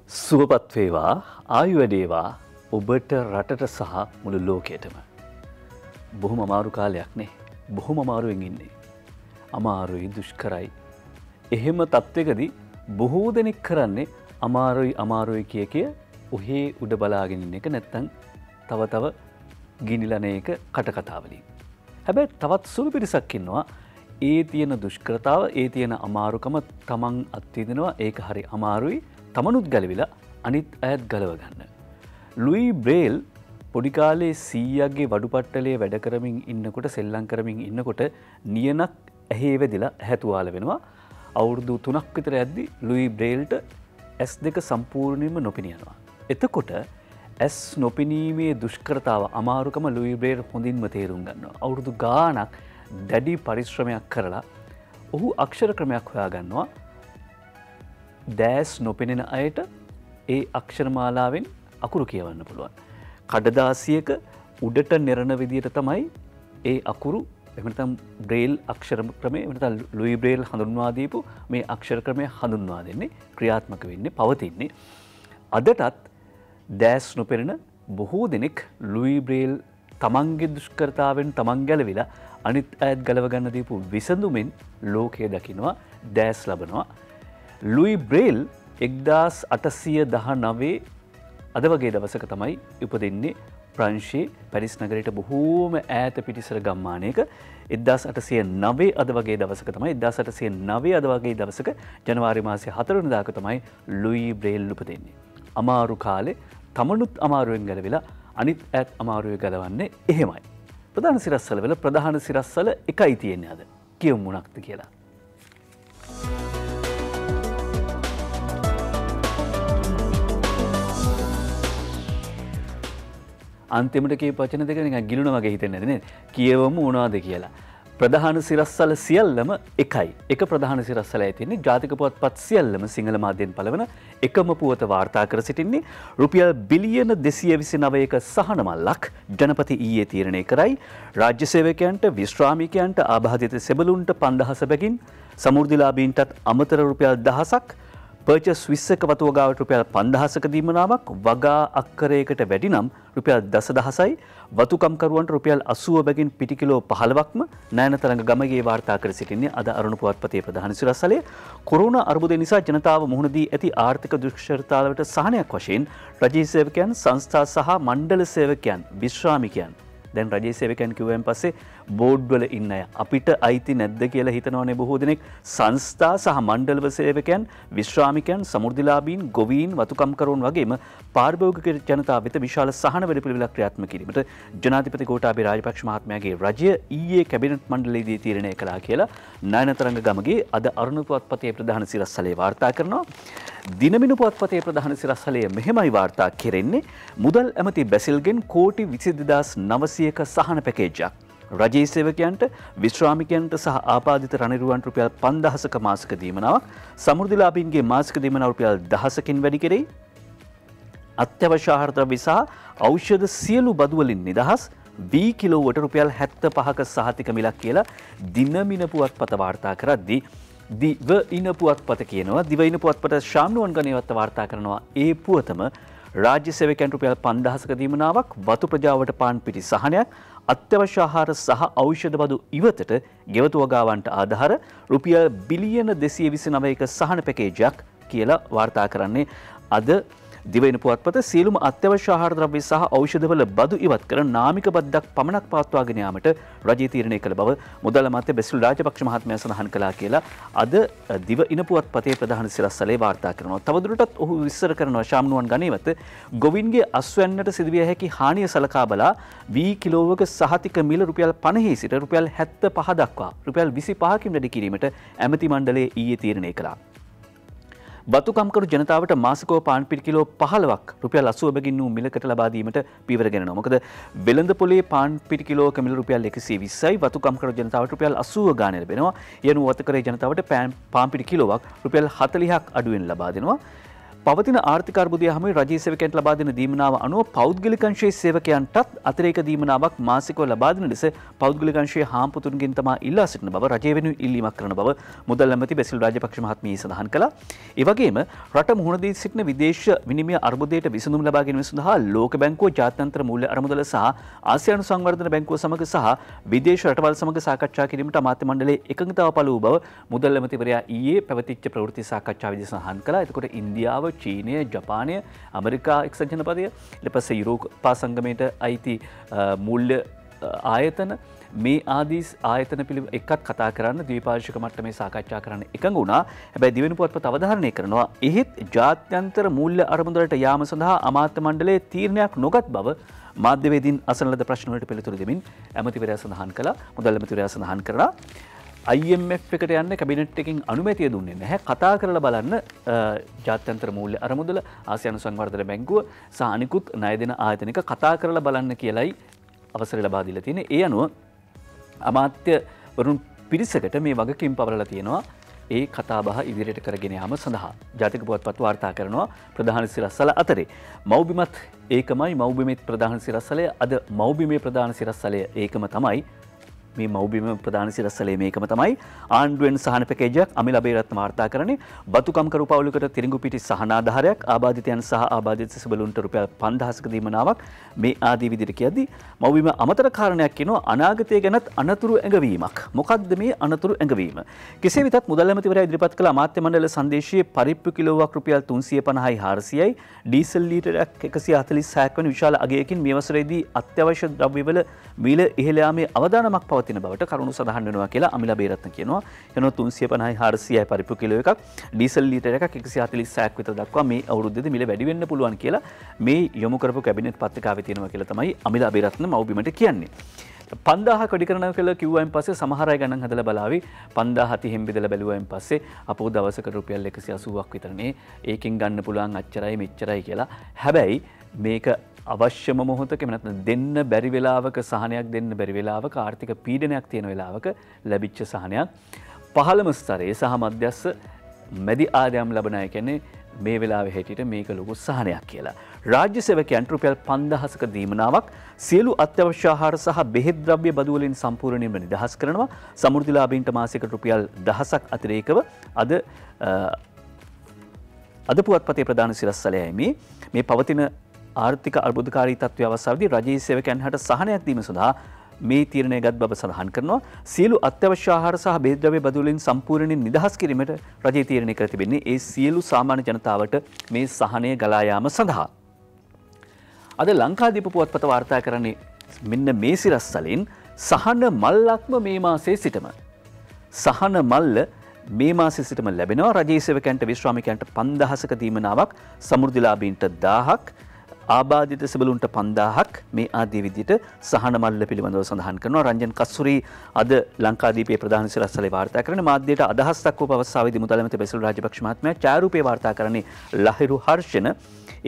සුවපත් වේවා ආයු වැඩේවා ඔබට රටට සහ මුළු ලෝකයටම. බොහොම අමාරු කාලයක් නේ. බොහොම අමාරුවෙන් ඉන්නේ. අමාරුයි දුෂ්කරයි. එහෙම තත්ත්වයකදී බොහෝ දෙනෙක් කරන්නේ අමාරුයි කිය ඔහේ උඩ බලාගෙන ඉන්න එක නැත්තම් තව ගිනිලන එක කටකතා වලින්. හැබැයි තවත් සුළු පිරිසක් ඉන්නවා ඒ තියෙන දුෂ්කරතාව ඒ තියෙන අමාරුකම තමන් අත්විඳිනවා ඒක හරි අමාරුයි තමනුත් ගලවිලා අනිත් අයත් ගලව ගන්න. ලුයි බ්‍රේල් පොඩි කාලේ සීයාගේ වඩුපට්ටලේ වැඩ කරමින් ඉන්නකොට සෙල්ලම් කරමින් ඉන්නකොට නියනක් ඇහි වැදිලා ඇහැ තුවාල වෙනවා. අවුරුදු 3ක් විතර යද්දි ලුයි බ්‍රේල්ට S2 සම්පූර්ණයෙන්ම නොපෙනියනවා. එතකොට S නොපෙනීමේ දුෂ්කරතාව අමාරුකම ලුයි බ්‍රේල් හොඳින්ම තේරුම් ගන්නවා. අවුරුදු ගාණක් දැඩි පරිශ්‍රමයක් කරලා ඔහු අක්ෂර ක්‍රමයක් හොයාගන්නවා. දැස් නොපෙනෙන අයට ඒ අක්ෂරමාලාවෙන් අකුරු කියවන්න පුළුවන්. කඩදාසියක උඩට නිරන විදියට තමයි ඒ අකුරු එහෙම නැත්නම් බ්‍රේල් අක්ෂර ක්‍රමය එහෙම නැත්නම් ලුයි බ්‍රේල් හඳුන්වා දීපු මේ අක්ෂර ක්‍රමය හඳුන්වා දෙන්නේ ක්‍රියාත්මක වෙන්නේ පවතින්නේ. අදටත් දැස් නොපෙනෙන බොහෝ දෙනෙක් ලුයි බ්‍රේල් තමන්ගේ දුෂ්කරතාවෙන් තමන් ගැලවිලා අනිත් අයත් ගලව ගන්න දීපු විසඳුමින් ලෝකය දකිනවා දැස් ලබනවා. ලුයි බ්‍රේල් 1819 අද වගේ දවසක තමයි උපදින්නේ ප්‍රංශයේ පැරිස් නගරයට බොහෝම ඈත පිටිසර ගම්මානයක 1809 අද වගේ දවසක තමයි 1809 අද වගේ දවසක ජනවාරි මාසයේ 4 වෙනිදාක තමයි ලුයි බ්‍රේල් උපදින්නේ. අමාරු කාලේ තමනුත් අමාරුවෙන් ගැලවිලා අනිත් ඈත් අමාරුවේ ගලවන්නේ එහෙමයි. ප්‍රධාන සිරස්වල වල ප්‍රධාන සිරස්වල එකයි තියෙන්නේ අද. කියමු මොනක්ද කියලා. අන්තිමට කියපු වචන දෙක නිකන් ගිලුණ වගේ හිතෙන්නේ නැද්ද නේද? කියවමු මොනවද කියලා. ප්‍රධාන සිරස්වල සියල්ලම එකයි. එක ප්‍රධාන සිරස්වලයි තියෙන්නේ. ජාතික පුවත්පත් සියල්ලම සිංහල මාධ්‍යෙන් පළවන එකම පුවත වාර්තා කර සිටින්නේ රුපියල් බිලියන 229ක සහන මල්ලක් ජනපති ඊයේ තීරණය කරයි. රාජ්‍ය සේවකයන්ට විශ්‍රාමිකයන්ට ආබාධිත සෙබළුන්ට 5000 බැගින් සමෘද්ධිලාභීන්ටත් අමතර රුපියල් 1000ක් පර්චස් 20ක වතුවගාවට රුපියල් 5000ක දීමනාවක් වගා අක්කරයකට වැඩි නම් රුපියල් 10000යි වතුකම්කරුවන්ට රුපියල් 80 බැගින් පිටි කිලෝ 15ක්ම නයනතරංග ගමගේ වාර්තා කර සිටින්නේ අද අරුණ පුවත්පතේ ප්‍රධාන සිරස්වලේ කොරෝනා අර්බුදය නිසා ජනතාව මුහුණ දී ඇති ආර්ථික දුෂ්කරතාවලට සහනයක් වශයෙන් රජයේ සේවකයන් සංස්ථා සහ මණ්ඩල සේවකයන් විශ්‍රාමිකයන් දැන් රජයේ සේවකයන් කිව්වෙන් පස්සේ බෝඩ් වල ඉන්න අය අපිට අයිති නැද්ද කියලා හිතනවනේ බොහෝ දෙනෙක්. සංස්ථා සහ මණ්ඩල සේවකයන් විශ්‍රාමිකයන් සමෘද්ධිලාභීන් ගොවීන් වතුකම්කරුවන් වගේම පාරිභෝගික ජනතාව වෙත විශාල සහන වැඩපිළිවෙලක් ක්‍රියාත්මක කිරීමට ජනාධිපති ගෝඨාභය රාජපක්ෂ මහත්මයාගේ රජය ඊයේ කැබිනට් මණ්ඩලයේදී තීරණය කළා කියලා නයනතරංග ගමගේ අද අරුණ පුවත්පතේ ප්‍රධාන සිරස්වලේ වාර්තා කරනවා. දිනමිනු පුවත්පතේ ප්‍රධාන සිරස්වලේ මෙහෙමයි වාර්තා කෙරෙන්නේ. මුදල් ඇමති බැසිල්ගෙන් කෝටි 22900ක සහන පැකේජයක් රජයේ සේවකයන්ට විශ්‍රාමිකයන්ට සහ ආපාදිත රණිරුවන්ට රුපියල් 5000ක මාසික දීමනාවක් සමෘද්ධිලාභීන්ගේ මාසික දීමනාව රුපියල් 1000කින් වැඩි කෙරෙයි. අත්‍යවශ්‍ය ආහාර ද්‍රව්‍ය සහ ඖෂධ සියලු බදු වලින් නිදහස් වී කිලෝවට රුපියල් 75ක සහතික මිලක් කියලා දිනමින පුවත්පත වාර්තා කරද්දී දිවයින පුවත්පත කියනවා. දිවයින පුවත්පත ශාම්නුවන් ගණේවත් වාර්තා කරනවා ඒ පුවතම රාජ්‍ය සේවකයන්ට රුපියල් 5000ක දීමනාවක් වතු ප්‍රජාවට පාන් පිටි සහනයක් අත්‍යවශ්‍ය ආහාර සහ ඖෂධ බදු ඉවතට ගෙවතු වගාවන්ට ආධාර රුපියල් බිලියන 229ක සහන පැකේජයක් කියලා වාර්තා කරන්නේ අද දිවයින පුවත්පත. සියලුම අත්‍යවශ්‍ය ආහාර ද්‍රව්‍ය සහ ඖෂධවල බදු ඉවත් කර නාමික බද්දක් පමණක් පවත්වාගෙන යාමට රජය තීරණය කළ බව මුදල් අමාත්‍ය බැසිල් රාජපක්ෂ මහත්මයා සඳහන් කළා කියලා අද දිවයින පුවත්පතේ ප්‍රධාන සිරස්වලේ වාර්තා කරනවා. තවදුරටත් ඔහු විස්තර කරනවා ශාම්නුවන් ගණේවත ගොවින්ගේ අස්වැන්නට සිදුවිය හැකි හානිය සලකා බලා වී කිලෝවක සහතික මිල රුපියල් 50 සිට රුපියල් 75 දක්වා රුපියල් 25කින් වැඩි කිරීමට ඇමති මණ්ඩලය ඊයේ තීරණය කළා. වතුකම්කරු ජනතාවට මාසිකව පාන් පිටි කිලෝ 15ක් රුපියල් 80 බැගින් වූ මිලකට ලබා දීමට පියවර ගෙනනවා. මොකද වෙළඳ පොලේ පාන් පිටි කිලෝක මිල රුපියල් 120යි වතුකම්කරු ජනතාවට රුපියල් 80 ගානේ ලැබෙනවා. යනු වතුකරේ ජනතාවට පාන් පිටි කිලෝවක් රුපියල් 40ක් අඩුවෙන් ලබා දෙනවා. පවතින ආර්ථික අර්බුදය හැම රජයේ සේවකයන්ට ලබා දෙන දීමනාව අනුව පෞද්ගලික අංශයේ සේවකයන්ටත් අතිරේක දීමනාවක් මාසිකව ලබා දෙන ලෙස පෞද්ගලික අංශයේ හාම්පුතුන්ගෙන් තමා ඉල්ලා සිටින බව රජය වෙනුවෙන් ඉල්ලීමක් කරන බව මුදල් ඇමති බැසිල් රාජපක්ෂ මහත්මිය සඳහන් කළා. ඒ වගේම රට මුහුණ දී සිටින විදේශ විනිමය අර්බුදයට විසඳුම් ලබා ගැනීම සඳහා ලෝක බැංකුව, ජාත්‍යන්තර මූල්‍ය අරමුදල සහ ආසියානු සංවර්ධන බැංකුව සමග සහ විදේශ රටවල් සමග සාකච්ඡා කිරීමට අමාත්‍ය මණ්ඩලයේ එකඟතාව පළ වූ බව මුදල් ඇමතිවරයා ඊයේ පැවතිච්ච ප්‍රවෘත්ති සාකච්ඡාවේදී සඳහන් කළා. එතකොට ඉන්දියාව, චීනය, ජපානය, ඇමරිකා එක්සත් ජනපදය, ඊට පස්සේ යුරෝපා සංගමයට අයිති මූල්‍ය ආයතන මේ ආදී ආයතන පිළිබඳ එකත් කතා කරන්න ද්විපාර්ශ්වික මට්ටමේ සාකච්ඡා කරන්න එකඟ වුණා. හැබැයි දිවෙන පුවත්පත අවධාරණය කරනවා එහෙත් ජාත්‍යන්තර මූල්‍ය අරමුදලට යාම සඳහා අමාත්‍ය මණ්ඩලයේ තීරණයක් නොගත් බව මාධ්‍යවේදීන් අසන ලද ප්‍රශ්න වලට පිළිතුරු දෙමින් ඇමතිවරයා සඳහන් කළා. මුදල් ඇමතිවරයා සඳහන් කරා IMF එකට යන්න කැබිනට් එකකින් අනුමැතිය දුන්නේ නැහැ. කතා කරලා බලන්න ජාත්‍යන්තර මූල්‍ය අරමුදල, ආසියානු සංවර්ධන බැංකුව සහ අනිකුත් ණය දෙන ආයතනික කතා කරලා බලන්න කියලයි අවසරය ලබා දීලා තියෙන්නේ. ඒ අනුව අමාත්‍යවරුන් පිරිසකට මේ වගකීම් පවරලා තියෙනවා ඒ කතාබහ ඉදිරියට කරගෙන යාම සඳහා. ජාතික පුවත්පත් වාර්තා කරනවා ප්‍රධාන සිරස්වල අතරේ මව්බිමත් ඒකමයි, මව්බිමේ ප්‍රධාන සිරස්වලය අද මව්බිමේ ප්‍රධාන සිරස්වලය ඒකම තමයි. මේ මව්බිම ප්‍රධාන සිරස්වලේ මේකම තමයි. ආණ්ඩුවෙන් සහන පැකේජයක් අමිල අබේරත්න වාර්තා කරන්නේ බතුකම්කරු පවුලකට තිරිඟු පිටි සහන ආධාරයක් ආබාධිතයන් සහ ආබාධිත සිසුබලුන්ට රුපියල් 5000ක දීමනාවක් මේ ආදී විදිහට කියද්දී මව්බිම අමතර කාරණයක් කියනවා අනාගතය ගැනත් අනතුරු ඇඟවීමක්. මොකක්ද මේ අනතුරු ඇඟවීම? කෙසේ වෙතත් මුදල් ඇමතිවරයා ඉදිරිපත් කළ අමාත්‍ය මණ්ඩල සංදේශයේ පරිප්පු කිලෝවක් රුපියල් 350යි 400යි ඩීසල් ලීටරයක් 146ක් වැනි විශාල අගයකින් මේ වසරේදී අත්‍යවශ්‍ය ද්‍රව්‍යවල මිල ඉහළ යාමේ අවදානමක් පවතින බවට කරුණු සඳහන් වෙනවා කියලා අමිල බේරත්න කියනවා. එනවා 350යි 400යි පරිප්පු කිලෝ එකක් ඩීසල් ලීටර එකක් 146ක් විතර දක්වා මේ අවුරුද්දේදී මිල වැඩි වෙන්න පුළුවන් කියලා මේ යොමු කරපු කැබිනට් පත්‍රිකාවේ තියෙනවා කියලා තමයි අමිල බේරත්න මව්බිමට කියන්නේ. 5000 කඩි කරනවා කියලා කිව්වයින් පස්සේ සමහර අය ගණන් හදලා බලාවි 5000 හිම් බෙදලා බැලුවයින් පස්සේ අපෝ දවසකට රුපියල් 180ක් විතරනේ ඒකෙන් ගන්න පුළුවන් අච්චරයි මෙච්චරයි කියලා. හැබැයි මේක අවශ්‍යම මොහොතක නැත්නම් දෙන්න බැරි වෙලාවක සහනයක් දෙන්න බැරි වෙලාවක ආර්ථික පීඩනයක් තියෙන වෙලාවක ලැබිච්ච සහනයක් පහළම ස්තරයේ සහ මධ්‍යස්ථ මැදි ආදායම් ලබන අය කියන්නේ මේ වෙලාවේ හැටියට මේක ලොකු සහනයක් කියලා. රාජ්‍ය සේවකයන්ට රුපියල් 5000ක දීමනාවක් සියලු අත්‍යවශ්‍ය ආහාර සහ බෙහෙත් ද්‍රව්‍ය බදු වලින් සම්පූර්ණයෙන්ම නිදහස් කරනවා. සමෘද්ධිලාභීන්ට මාසිකට රුපියල් 1000ක් අතිරේකව අද පුවත්පතේ ප්‍රධාන සිරස්වලයයි මේ පවතින ආර්ථික අර්බුදකාරී තත්ත්වය අවස්ථාවේදී රජයේ සේවකයන් හට සහනයක් දීම සඳහා මේ තීරණය ගත් බව සඳහන් කරනවා. සියලු අත්‍යවශ්‍ය ආහාර සහ බෙහෙත් ද්‍රව්‍ය බදු වලින් සම්පූර්ණයෙන් නිදහස් කිරීමට රජය තීරණය කර තිබෙන්නේ ඒ සියලු සාමාන්‍ය ජනතාවට මේ සහනය ගලා යාම සඳහා. අද ලංකාදීප පුවත්පත වාර්තා කරන්නේ මෙන්න මේ සිරස්වලින් සහන මල්ලක්ම මේ මාසයේ සිටම. සහන මල්ල මේ මාසයේ සිටම ලැබෙනවා. රජයේ සේවකයන්ට විශ්‍රාමිකයන්ට 5000ක දීමනාවක්, සමෘද්ධිලාභීන්ට 1000ක්, ආබාධිත සිබලුන්ට 5000ක් මේ ආදී විදිහට සහන මල්ල පිළිබඳව සඳහන් කරනවා. රංජන් කස්සුරි අද ලංකාදීපයේ ප්‍රධාන සිරස්වලේ වාර්තා කරන මාධ්‍යයට අදහස් දක්වපු අවස්ථාවේදී මුදල් ඇමති බැසිල් රාජපක්ෂ මහත්මයා ඡායාරූපේ වාර්තා කරන්නේ ලහිරු හර්ෂණ.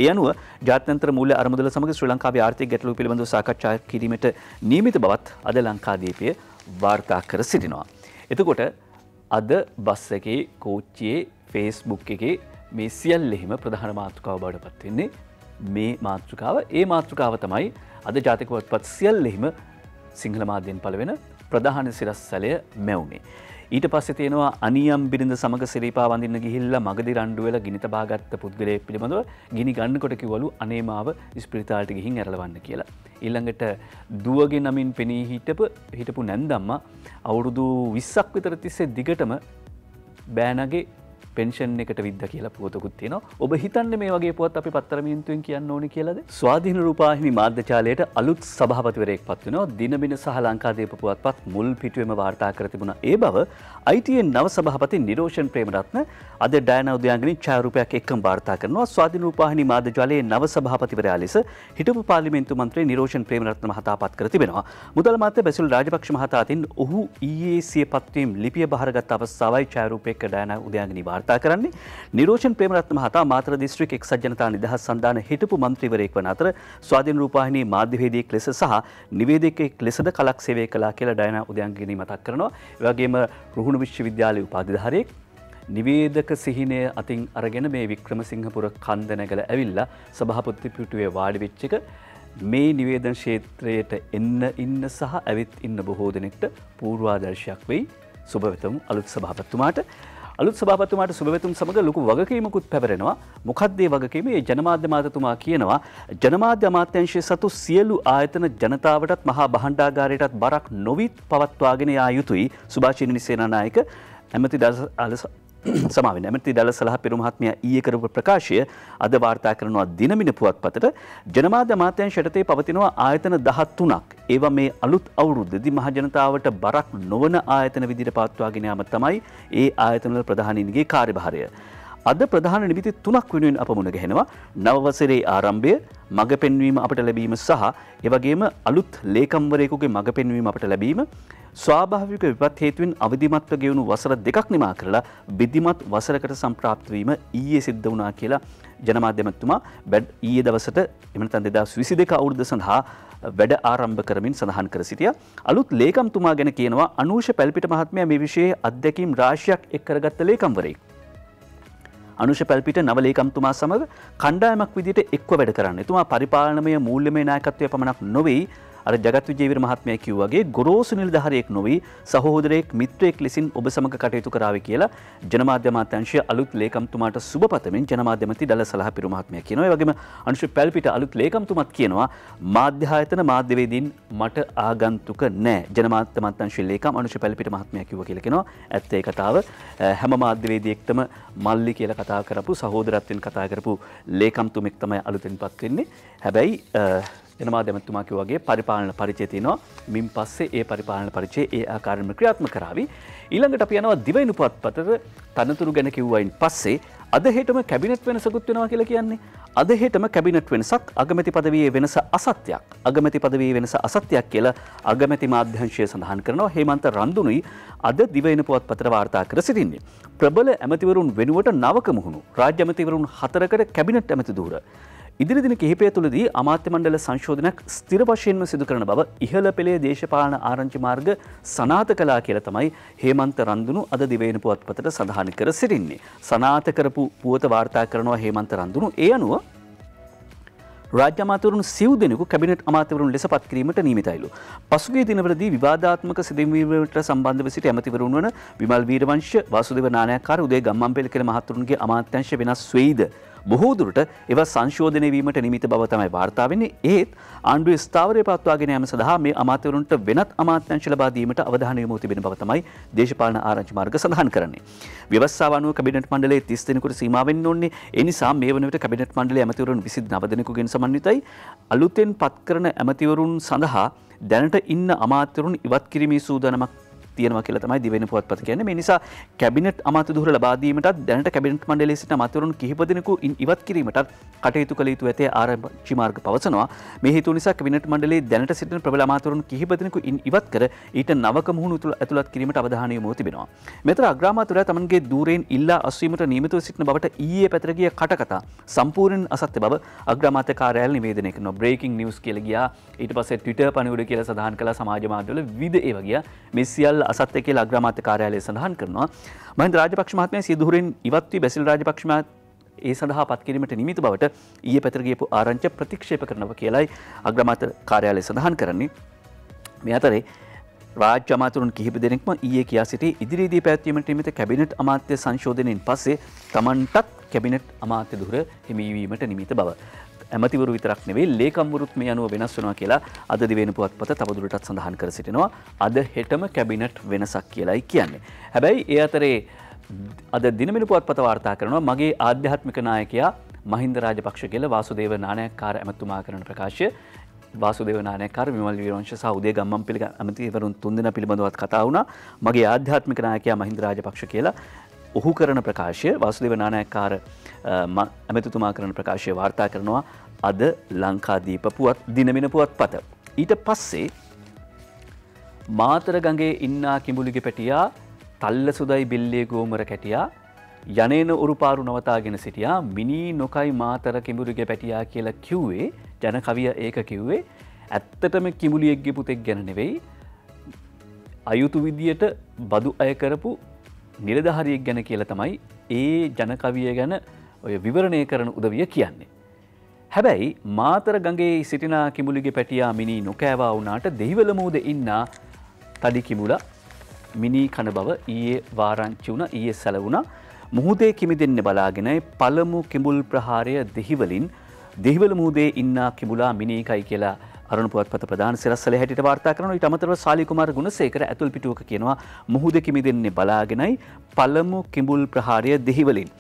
ඒ අනුව ජාත්‍යන්තර මූල්‍ය අරමුදල සමග ශ්‍රී ලංකාවේ ආර්ථික ගැටලු පිළිබඳව සාකච්ඡා කිරීමට නියමිත බවත් අද ලංකාදීපය වාර්තා කර සිටිනවා. එතකොට අද බස් එකේ, කෝච්චියේ, Facebook එකේ මේ සියල්ලෙහිම ප්‍රධාන මාතෘකාව බවට පත් වෙන්නේ මේ මාතෘකාව. ඒ මාතෘකාව තමයි අද ජාතික පුවත්පත් සියල්ලෙහිම සිංහල මාධ්‍යයෙන් පළවෙන ප්‍රධාන සිරස්වලය මැවුනේ. ඊට පස්සේ තියෙනවා අනියම් බිරිඳ සමග සිරීපා වඳින්න ගිහිල්ලා මගදී රණ්ඩු වෙලා ගිනි තබාගත්ත පුද්ගලයෙක් පිළිබඳව ගිනි ගන්නකොට කිව්වලු අනේ මාව ස්පිරිතාලෙට ගිහින් ඇරලවන්න කියලා. ඊළඟට දුවගේ නමින් පෙනී හිටපු නැන්දම්මා අවුරුදු 20ක් විතර තිස්සේ දිගටම බෑනගේ පෙන්ෂන් එකට විද්ද කියලා පුවතකුත් තියෙනවා. ඔබ හිතන්නේ මේ වගේ පුවත් අපි පත්තර මිනිත්තුවෙන් කියන්න ඕනි කියලාද? ස්වාධීන රූපවාහිනී මාධ්‍යජාලයට අලුත් සභාපතිවරයෙක් පත් වෙනවා. දිනබින සහ ලංකාදීප පුවත්පත් මුල් පිටුවේම වාර්තා කර තිබුණා. ඒ බව ITN නව සභාපති නිරෝෂන් ප්‍රේමරත්න අද ඩයනා උදයාංගනී ඡායාරූපයක් එක්කම වාර්තා කරනවා. ස්වාධීන රූපවාහිනී මාධ්‍යජාලයේ නව සභාපතිවරයා ලෙස හිටපු පාර්ලිමේන්තු මන්ත්‍රී නිරෝෂන් ප්‍රේමරත්න මහතා පත් කර තිබෙනවා. මුදල් අමාත්‍ය බැසිල් රාජපක්ෂ මහතා අතින් ඔහු ඊයේ සිය පත්වීම් ලිපිය බහරගත් අවස්ථාවයි ඡායාරූපයක ඩයනා උදයාංගනී වාර්තා කරන්නේ. නිරෝෂන් ප්‍රේමරත්න මහතා මාතර දිස්ත්‍රික් එක්සත් ජනතා නිදහස් සන්ධාන හිටපු මන්ත්‍රීවරයෙක් වන අතර ස්වාධීන රූපවාහිනී මාධ්‍යවේදියෙක් ලෙස සහ නිවේදකයෙක් ලෙසද කලක් සේවය කළා කියලා ඩයනා උදයාංගනී මතක් කරනවා. ඒ වගේම රුහුණු විශ්වවිද්‍යාලයේ උපාධිධාරියෙක්, නිවේදක සිහිනය අතින් අරගෙන මේ වික්‍රමසිංහපුර කන්ද නැගලා ඇවිල්ලා සභාපති පිටුවේ වාඩි වෙච්ච එක මේ නිවේදන ක්ෂේත්‍රයට එන්න ඉන්න සහ ඇවිත් ඉන්න බොහෝ දෙනෙක්ට පූර්වාදර්ශයක් වෙයි. සුබවෙතමු අලුත් සභාපතිතුමාට. අලුත් සභාපතිතුමාට සුබවෙතුම් සමග ලොකු වගකීමකුත් පැවරෙනවා. මොකක්ද මේ වගකීම? මේ ජනමාධ්‍ය අමාත්‍යතුමා කියනවා ජනමාධ්‍ය අමාත්‍යාංශයේ සතු සියලු ආයතන ජනතාවටත් මහා භාණ්ඩාගාරයටත් බරක් නොවිත් පවත්වාගෙන යා යුතුයි. සුභාෂිනි සේනානායක ඇමති දලසලහ පෙරු මහත්මයා ඊයේ කරපු ප්‍රකාශය අද වාර්තා කරනවා දිනමින පුවත්පතට. ජනමාධ්‍ය අමාත්‍යාංශ යටතේ පවතිනවා ආයතන 13ක්. ඒවා මේ අලුත් අවුරුද්දේදී මහ ජනතාවට බරක් නොවන ආයතන විදිහට පවත්වාගෙන යාම තමයි ඒ ආයතන වල ප්‍රධානීන්ගේ කාර්යභාරය. අද ප්‍රධාන නිමිති 3ක් වෙනුවෙන් අප මුණ ගැහෙනවා. නව වසරේ ආරම්භය, මඟ පෙන්වීම අපට ලැබීම සහ ඒ වගේම අලුත් ලේකම්වරයෙකුගේ මඟ පෙන්වීම අපට ලැබීම, ස්වාභාවික විපත් හේතුවෙන් අවදිමත්ව ගෙවුණු වසර 2ක් නිමා කරලා විධිමත් වසරකට සම්ප්‍රාප්ත වීම ඊයේ සිද්ධ වුණා කියලා ජනමාධ්‍ය අමාත්‍යතුමා ඊයේ දවසට එම නැත්නම් 2022 අවුරුද්ද සඳහා වැඩ ආරම්භ කරමින් සඳහන් කර සිටියා. අලුත් ලේකම්තුමා ගැන කියනවා අනූෂ පැල්පිට මහත්මයා මේ විෂයේ අත්දැකීම් රාශියක් එක් කරගත්ත ලේකම්වරයෙක්. අනුෂ පැල්පිට නව ලේකම්තුමා සමග කණ්ඩායමක් විදිහට එක්ව වැඩ කරන්න. එතුමා පරිපාලනමය මූල්‍යමය නායකත්වය පමණක් නොවේ, අර ජගත් විජේවීර මහත්මයා කිව්වාගේ ගොරෝසු නිලධාරියෙක් නොවේ, සහෝදරයෙක් මිත්‍රයෙක් ලෙසින් ඔබ සමග කටයුතු කරાવી කියලා ජනමාධ්‍ය අමාත්‍යාංශයේ අලුත් ලේකම්තුමාට සුබ පතමින් ජනමාධ්‍ය මන්ත්‍රී දලසලහ පිරු මහත්මයා කියනවා. ඒ වගේම අනුෂ පැල්පිට අලුත් ලේකම්තුමත් කියනවා මාධ්‍ය ආයතන මාධ්‍යවේදීන් මට ආගන්තුක නැහැ. ජනමාධ්‍ය අමාත්‍යාංශයේ ලේකම් අනුෂ පැල්පිට මහත්මයා කිව්වා කියලා කියනවා. ඇත්ත ඒ කතාව. හැම මාධ්‍යවේදියෙක්ටම මල්ලි කියලා කතා කරපු, සහෝදරත්වයෙන් කතා කරපු ලේකම්තුමෙක් තමයි අලුතෙන්පත් වෙන්නේ. හැබැයි ජනමාධ්‍ය අමාත්‍යතුමා කිව්වා වගේ පරිපාලන පරිචය තියෙනවා. මින් පස්සේ ඒ පරිපාලන පරිචය ඒ ආකාරයෙන්ම ක්‍රියාත්මක කරાવી. ඊළඟට අපි යනවා දිවයින පුවත්පතට තනතුරු ගැන කිව්වයින් පස්සේ අද හෙටම කැබිනට් වෙනසකුත් වෙනවා කියලා කියන්නේ. අද හෙටම කැබිනට් වෙනසක්, අගමැති පදවියේ වෙනස අසත්‍යයක්. අගමැති පදවියේ වෙනස අසත්‍යයක් කියලා අගමැති මාධ්‍යංශය සඳහන් කරනවා. හේමන්ත රන්දුනුයි අද දිවයින පුවත්පතට වාර්තා කර සිටින්නේ. ප්‍රබල ඇමතිවරුන් වෙනුවට නවක මුහුණු රාජ්‍ය ඇමතිවරුන් 4කට කැබිනට් ඇමති ධූර. ඉදිරි දින කිහිපය තුළදී අමාත්‍ය මණ්ඩල සංශෝධනයක් ස්ථිර වශයෙන්ම සිදු කරන බව ඉහළ පෙළේ දේශපාලන ආරංචි මාර්ග සනාථ කළා කියලා තමයි හේමන්ත රන්දුනු අද දිවයින පුවත්පතට සඳහන් කර සිටින්නේ. සනාථ කරපු පුවත වාර්තා කරනවා හේමන්ත රන්දුනු. ඒ අනුව රාජ්‍ය අමාත්‍යවරුන් සිව් දෙනෙකු කැබිනට් අමාත්‍යවරුන් ලෙස පත් කිරීමට නියමිතයිලු. පසුගිය දිනවලදී විවාදාත්මක සිදුවීම්වලට සම්බන්ධව සිටි ඇමතිවරුන් වන විමල් වීරවංශ, වාසුදේව නානායක්කාර, උදේ ගම්මන්පිල කියන මහතුරුන්ගේ අමාත්‍යාංශ වෙනස් වෙයිද? බොහෝ දුරට ඒවා සංශෝධනය වීමට නිමිත බව තමයි වාර්තා වෙන්නේ. ඒත් ආණ්ඩුවේ ස්ථාවරය පවත්වාගෙන යාම සඳහා මේ අමාත්‍යවරුන්ට වෙනත් අමාත්‍යාංශ ලබා දීමට අවධානය යොමු තිබෙන බව තමයි දේශපාලන ආරංචි මාර්ග සඳහන් කරන්නේ. ව්‍යවස්ථාව අනුව කැබිනට් මණ්ඩලයේ 30 දෙනෙකුට සීමා වෙන්න ඕනේ. ඒ නිසා මේ වන විට කැබිනට් මණ්ඩලයේ ඇමතිවරුන් 29 දෙනෙකුගෙන් සමන්විතයි. අලුතෙන් පත් කරන ඇමතිවරුන් සඳහා දැනට ඉන්න අමාත්‍යවරුන් ඉවත් කිරීමේ සූදානමක් තියෙනවා කියලා තමයි දිවයින පුවත්පත කියන්නේ. මේ නිසා කැබිනට් අමාත්‍ය ධුර ලබා දීමටත් දැනට කැබිනට් මණ්ඩලයේ සිටින අමාත්‍යවරුන් කිහිප දෙනෙකු ඉවත් කිරීමටත් කටයුතු කළ යුතු ඇතේ ආරංචි මාර්ග පවසනවා. මේ හේතුව නිසා කැබිනට් මණ්ඩලයේ දැනට සිටින ප්‍රබල අමාත්‍යවරුන් කිහිප දෙනෙකු ඉවත් කර ඊට නවක මුහුණු ඇතුළත් කිරීමට අවධානය යොමු තිබෙනවා. මෙතන අග්‍රාමාත්‍යවරයා තමන්ගේ ධූරයෙන් ඉල්ලා අස්වීමට නියමිතව සිටින බවට ඊයේ පැතර ගිය කටකතා සම්පූර්ණ අසත්‍ය බව අග්‍රාමාත්‍ය කාර්යාලය නිවේදනය කරනවා. බ්‍රේකින් නිවුස් කියලා ගියා. ඊට පස්සේ ට්විටර් පණිවුඩ කියලා සඳහන් කළා. සමාජ මාධ්‍යවල විවිධ ඒවා ගියා. මේ සියල්ල අසත්‍ය කියලා අග්‍රාමාත්‍ය කාර්යාලය සඳහන් කරනවා. මහින්ද රාජපක්ෂ මහත්මයා සිය ධූරයෙන් ඉවත් වී බැසිල් රාජපක්ෂ ඒ සඳහා පත් කිරීමට නිමිත බවට ඊයේ පැතර ගියපු ආරංචිය ප්‍රතික්ෂේප කරනවා කියලායි අග්‍රාමාත්‍ය කාර්යාලය සඳහන් කරන්නේ. මේ අතරේ රාජ්‍ය අමාත්‍යවරුන් කිහිප දෙනෙක්ම ඊයේ කියා සිටි ඉදිරියේදී පැවැත්වීමට නියමිත කැබිනට් අමාත්‍ය සංශෝධනයෙන් පස්සේ තමන්ටත් කැබිනට් අමාත්‍ය ධුර හිමිවීමට නිමිත බව. ඇමතිවරු විතරක් නෙවෙයි ලේකම්වරුත් මේ අනුව වෙනස් වෙනවා කියලා අද දිවයින පුවත්පත තවදුරටත් සඳහන් කර සිටිනවා. අද හෙටම කැබිනට් වෙනසක් කියලායි කියන්නේ. හැබැයි ඒ අතරේ අද දිනමින පුවත්පත වාර්තා කරනවා මගේ ආධ්‍යාත්මික නායකයා මහින්ද රාජපක්ෂ කියලා වාසුදේව නානායක්කාර ඇමතුමා කරන ප්‍රකාශය. වාසුදේව නානායක්කාර, විමල් වීරවංශ සහ උදේ ගම්මන්පිල ඇමතිවරුන් තුන්දෙනා පිළිබඳවත් කතා වුණා. මගේ ආධ්‍යාත්මික නායකයා මහින්ද රාජපක්ෂ කියලා ඔහු කරන ප්‍රකාශය වාසුදේව නානායක්කාර ඇමතිතුමා කරන ප්‍රකාශය වාර්තා කරනවා අද ලංකාදීප පුවත් දිනමින පුවත්පත. ඊට පස්සේ මාතර ගඟේ ඉන්නා කිඹුලිගේ පැටියා තල්ල සුදයි බෙල්ලේ ගෝමර කැටියා යනේන උරුපාරු නවතාගෙන සිටියා මිනී නොකයි මාතර කිඹුලිගේ පැටියා කියලා කිව්වේ ජන කවිය ඒක කිව්වේ ඇත්තටම කිඹුලියෙක්ගේ පුතෙක් ගැන නෙවෙයි අයුතු විදියට බදු අය කරපු නිලධාරියෙක් ගැන කියලා තමයි ඒ ජනකවිය ගැන ඔය විවරණය කරන උදවිය කියන්නේ. හැබැයි මාතර ගඟේ සිටින කිඹුලිගේ පැටියා මිනී නොකෑවා වුණාට දෙහිවල මූදේ ඉන්න තඩි කිඹුලා මිනී කන බව ඊයේ වාරංචි වුණා. ඊයේ සැලවුණා. මුහුදේ කිමිදෙන්න බලාගෙනයි පළමු කිඹුල් ප්‍රහාරය දෙහිවල මූදේ ඉන්න කිඹුලා මිනීකයි කියලා අරුණ පුවත්පත ප්‍රධාන සිරස්වලේ හැටියට වාර්තා කරනවා. ඊට අමතරව සාලි කුමාර ගුණසේකර ඇතුල් පිටුවක කියනවා මුහුදේ කිමිදෙන්න බලාගෙනයි පළමු කිඹුල් ප්‍රහාරය දෙහිවලින්.